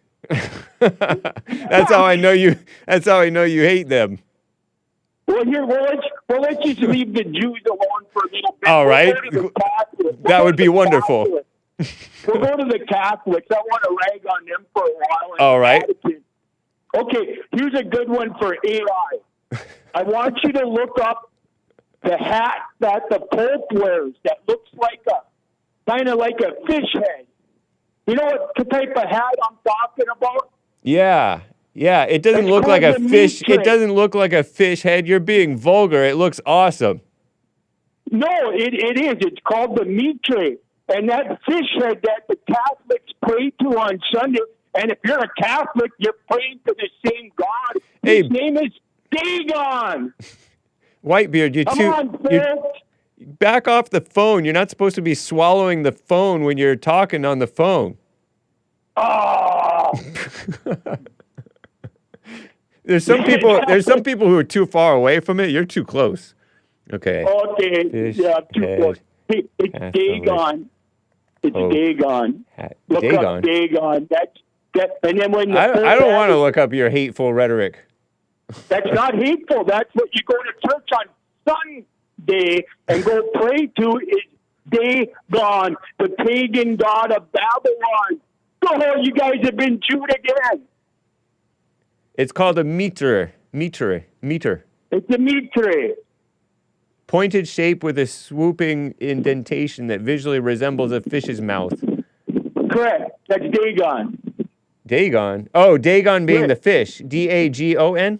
That's how I know you. That's how I know you hate them. Well, let's just leave the Jews alone for a little bit. All right, that would be wonderful. We'll go to the Catholics. I want to rag on them for a while. All right. Okay, here's a good one for AI. I want you to look up the hat that the Pope wears that looks like kind of like a fish head. You know what type of hat I'm talking about? Yeah. It doesn't look like a fish. It doesn't look like a fish head. You're being vulgar. It looks awesome. No, it is. It's called the mitre. And that fish head that the Catholics pray to on Sunday, and if you're a Catholic, you're praying to the same God. His name is Dagon. Whitebeard, you back off the phone. You're not supposed to be swallowing the phone when you're talking on the phone. Oh. There's some people who are too far away from it. You're too close. Okay. Okay. Fish yeah, too close. It's Dagon. It's Dagon. Look up Dagon. And then when I don't want to look up your hateful rhetoric. That's not hateful. That's what you go to church on Sunday and go pray to is Dagon, the pagan god of Babylon. Oh, you guys have been chewed again. It's called a mitre. Mitre. It's a mitre. Pointed shape with a swooping indentation that visually resembles a fish's mouth. Correct. That's Dagon. Dagon? Oh, Dagon being the fish. Dagon?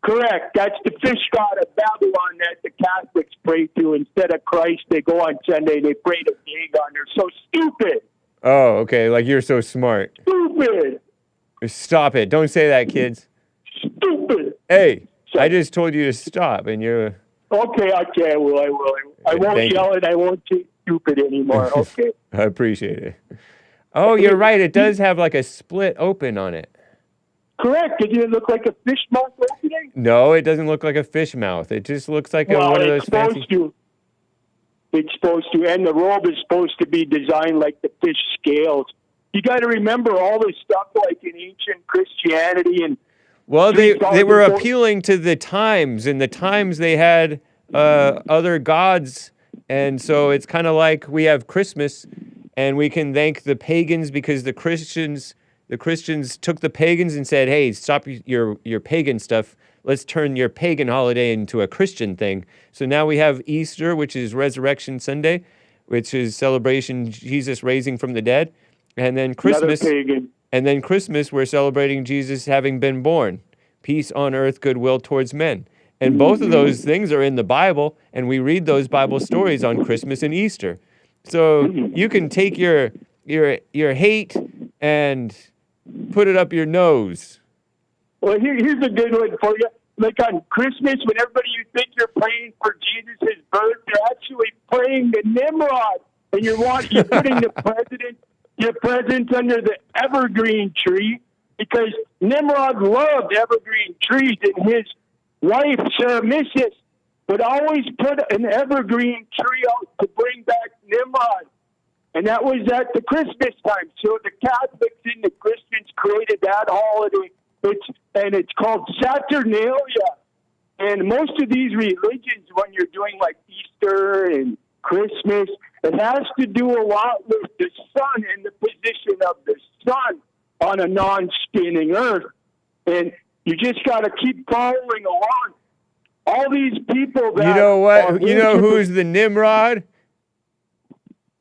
Correct. That's the fish god of Babylon that the Catholics pray to. Instead of Christ, they go on Sunday, they pray to Dagon. They're so stupid. Oh, okay. Like you're so smart. Stupid. Stop it. Don't say that, kids. Stupid. Hey, I just told you to stop, and you're... Okay, I will. I won't yell and I won't stupid anymore. Okay. I appreciate it. Oh, you're right. It does have like a split open on it. Correct. Doesn't it look like a fish mouth opening? No, it doesn't look like a fish mouth. It just looks like Well, one of it's those fancy. supposed to. It's supposed to, and the robe is supposed to be designed like the fish scales. You got to remember all this stuff, like in ancient Christianity and. Well, they were appealing to the times. In the times, they had other gods, and so it's kind of like we have Christmas, and we can thank the pagans because the Christians took the pagans and said, "Hey, stop your pagan stuff. Let's turn your pagan holiday into a Christian thing." So now we have Easter, which is Resurrection Sunday, which is celebration Jesus raising from the dead, and then Christmas. Another pagan. And then Christmas, we're celebrating Jesus having been born. Peace on earth, goodwill towards men. And both of those things are in the Bible, and we read those Bible stories on Christmas and Easter. So you can take your hate and put it up your nose. Well, here's a good one for you. Like on Christmas, when everybody you think you're praying for Jesus' birth, you're actually praying to Nimrod, and you're putting your presents under the evergreen tree because Nimrod loved evergreen trees, and his wife, Remiss, would always put an evergreen tree out to bring back Nimrod. And that was at the Christmas time. So the Catholics and the Christians created that holiday. It's called Saturnalia. And most of these religions, when you're doing like Easter and Christmas, it has to do a lot with the sun and the position of the sun on a non-spinning earth. And you just got to keep following along. All these people that... You know what? You know who's the Nimrod?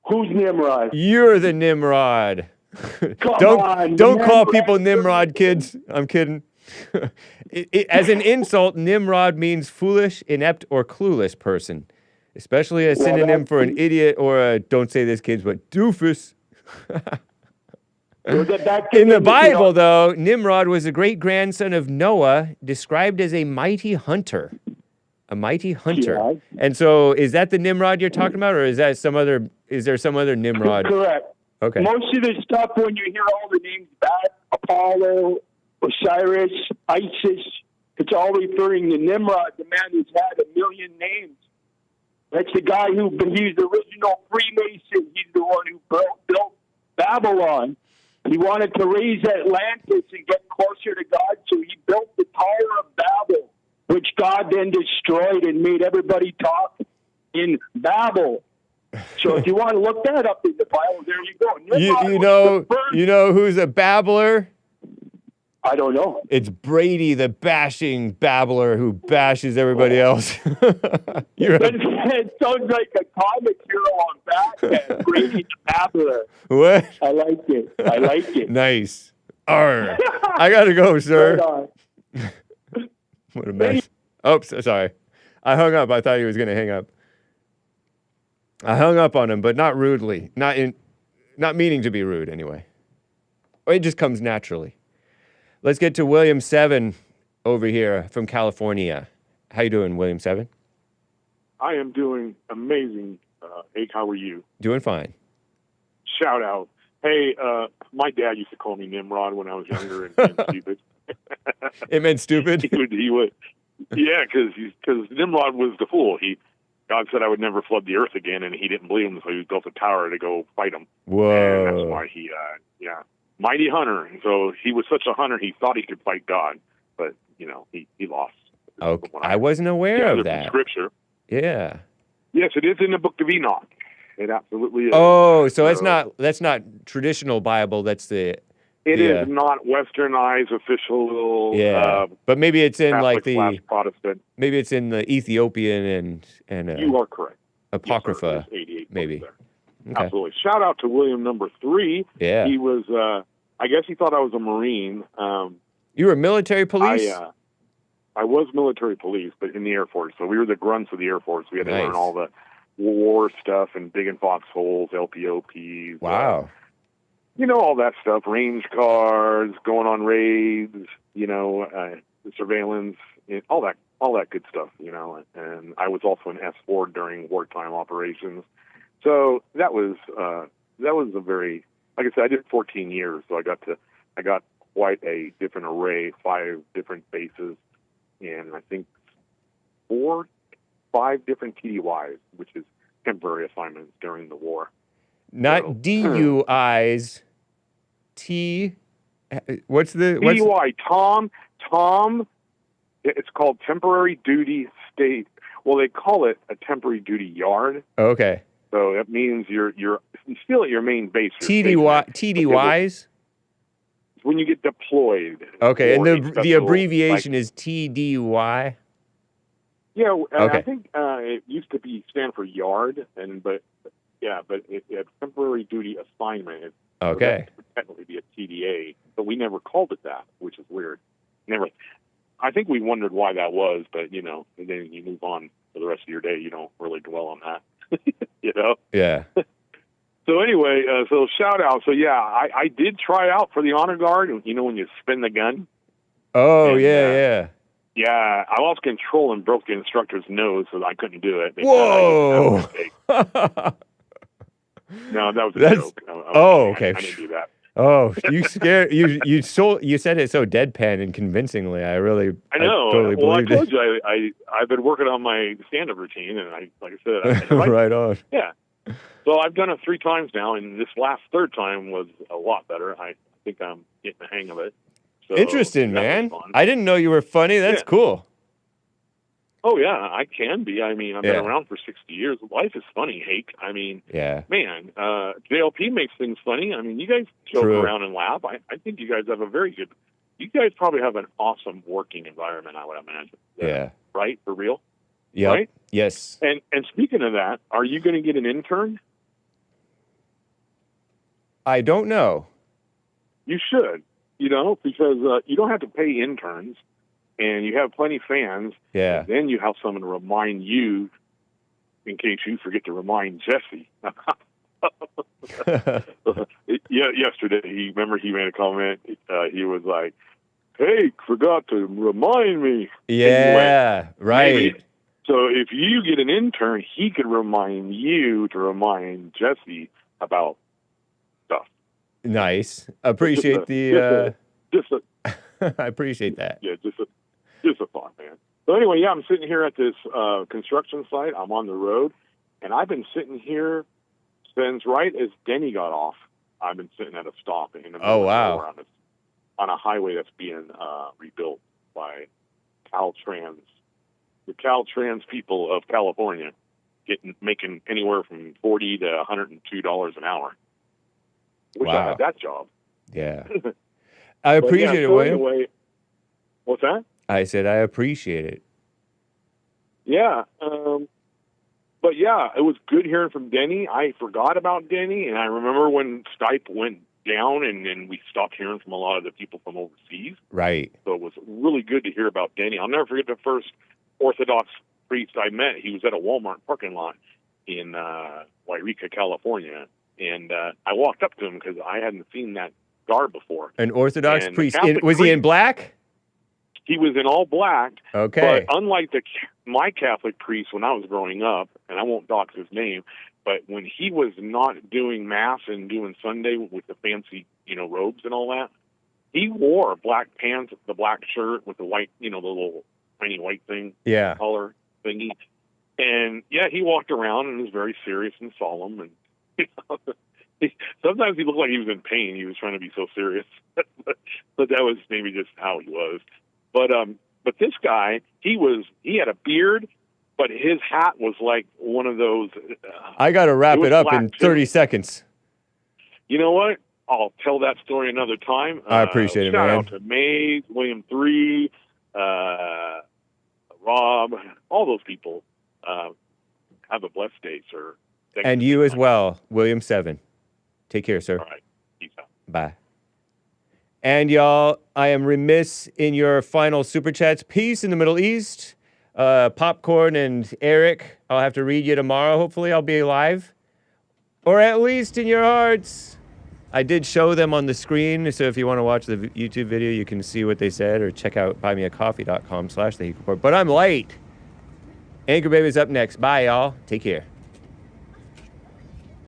Who's Nimrod? You're the Nimrod. Don't call people Nimrod, kids. I'm kidding. As an insult, Nimrod means foolish, inept, or clueless person. Especially a synonym for an idiot or a, don't say this, kids, but doofus. In the Bible, though, Nimrod was a great-grandson of Noah, described as a mighty hunter. A mighty hunter. Yeah. And so, is that the Nimrod you're talking about, or is that some other? Is there some other Nimrod? Correct. Okay. Most of the stuff, when you hear all the names back, Apollo, Osiris, Isis, it's all referring to Nimrod, the man who's had a million names. That's the guy he's the original Freemason. He's the one who built Babylon. He wanted to raise Atlantis and get closer to God, so he built the Tower of Babel, which God then destroyed and made everybody talk in Babel. So if you want to look that up in the Bible, there you go. You know who's a babbler? I don't know. It's Brady, the bashing babbler who bashes everybody else. It sounds like a comic hero on Batman, Brady the babbler. What? I like it. Nice. Arr. I got to go, sir. What a mess. Oh, sorry. I hung up. I thought he was going to hang up. I hung up on him, but not rudely. Not meaning to be rude, anyway. It just comes naturally. Let's get to William 7 over here from California. How you doing, William 7? I am doing amazing. Hake, how are you? Doing fine. Shout out. Hey, my dad used to call me Nimrod when I was younger and stupid. It meant stupid? He would. Yeah, because Nimrod was the fool. God said I would never flood the earth again, and he didn't believe him, so he built a tower to go fight him. Whoa. And that's why he, mighty hunter. And so he was such a hunter, he thought he could fight God, but, he lost. Okay. I wasn't aware of that. Scripture. Yeah. Yes, it is in the book of Enoch. It absolutely is. Oh, so that's not traditional Bible. That's the... It is not westernized official. Yeah, but maybe it's in Catholic like the Protestant. Maybe it's in the Ethiopian and you are correct. Apocrypha. Yes, 88 maybe. Okay. Absolutely. Shout out to William number 3. Yeah, he was. I guess he thought I was a Marine. You were military police. I was military police, but in the Air Force. So we were the grunts of the Air Force. We had to learn all the war stuff and digging foxholes, LPOPs. Wow. All that stuff, range cars, going on raids, surveillance, all that good stuff, And I was also an S4 during wartime operations. So that was a very, like I said, I did 14 years, so I got quite a different array, 5 different bases, and I think 5 different TDYs, which is temporary assignments during the war. Not So, DUIs. What's TDY? Tom. It's called temporary duty state. Well, they call it a temporary duty yard. Okay. So that means you're still at your main base. TDYs. When you get deployed. Okay, and the abbreviation is TDY. Yeah, okay. I think it used to stand for yard, but it's temporary duty assignment. Okay. So that would technically be a TDA, but we never called it that, which is weird. Never. I think we wondered why that was, but and then you move on for the rest of your day. You don't really dwell on that. Yeah. So anyway, so shout out. So yeah, I did try out for the honor guard. When you spin the gun. Oh, and, yeah. Yeah, I lost control and broke the instructor's nose, so I couldn't do it. Whoa! No, that was a joke. Okay. I didn't do that. Oh, you scared you said it so deadpan and convincingly. I know. I totally well, I believed told it. you I've been working on my stand-up routine, and like I said, right on. Yeah. So I've done it 3 times now, and this last 3rd time was a lot better. I think I'm getting the hang of it. So interesting, man. I didn't know you were funny. That's cool. Oh, yeah, I can be. I mean, I've been around for 60 years. Life is funny, Hake. I mean, man, JLP makes things funny. I mean, you guys joke around and laugh. I think you guys have you guys probably have an awesome working environment, I would imagine. Yeah. Right? For real? Yeah. Right? Yes. And speaking of that, are you going to get an intern? I don't know. You should, because you don't have to pay interns. And you have plenty of fans. Yeah. And then you have someone to remind you, in case you forget to remind Jesse. Yesterday, he made a comment. He was like, "Hey, forgot to remind me." Yeah, right. Maybe. So if you get an intern, he could remind you to remind Jesse about stuff. Nice. Appreciate I appreciate that. Yeah, just a thought, man. So anyway, I'm sitting here at this construction site. I'm on the road, and I've been sitting here since right as Denny got off. I've been sitting at a stop in the middle of nowhere on a highway that's being rebuilt by Caltrans, the Caltrans people of California, making anywhere from $40 to $102 an hour. Wish I had that job. Yeah. I appreciate it, William. Anyway, what's that? I said I appreciate it. Yeah. But yeah, it was good hearing from Denny. I forgot about Denny, and I remember when Skype went down and we stopped hearing from a lot of the people from overseas. Right. So it was really good to hear about Denny. I'll never forget the first Orthodox priest I met. He was at a Walmart parking lot in Wairika, California. And I walked up to him because I hadn't seen that garb before. An Orthodox priest. Was he in black? He was in all black. Okay. But unlike my Catholic priest when I was growing up, and I won't dox his name, but when he was not doing Mass and doing Sunday with the fancy, robes and all that, he wore black pants, the black shirt with the white, the little tiny white thing, color thingy. And, he walked around and was very serious and solemn. And sometimes he looked like he was in pain. He was trying to be so serious. but that was maybe just how he was. But this guy, he had a beard, but his hat was like one of those. I got to wrap it up in 30 seconds. You know what? I'll tell that story another time. I appreciate it, man. Shout out to Maze, William 3, Rob, all those people. Have a blessed day, sir. And you as well, William 7. Take care, sir. All right. Peace out. Bye. And y'all, I am remiss in your final super chats. Peace in the Middle East. Popcorn and Eric, I'll have to read you tomorrow. Hopefully I'll be alive. Or at least in your hearts. I did show them on the screen, so if you want to watch the YouTube video, you can see what they said, or check out buymeacoffee.com/thehakeport. But I'm late. Anchor Baby's up next. Bye, y'all. Take care.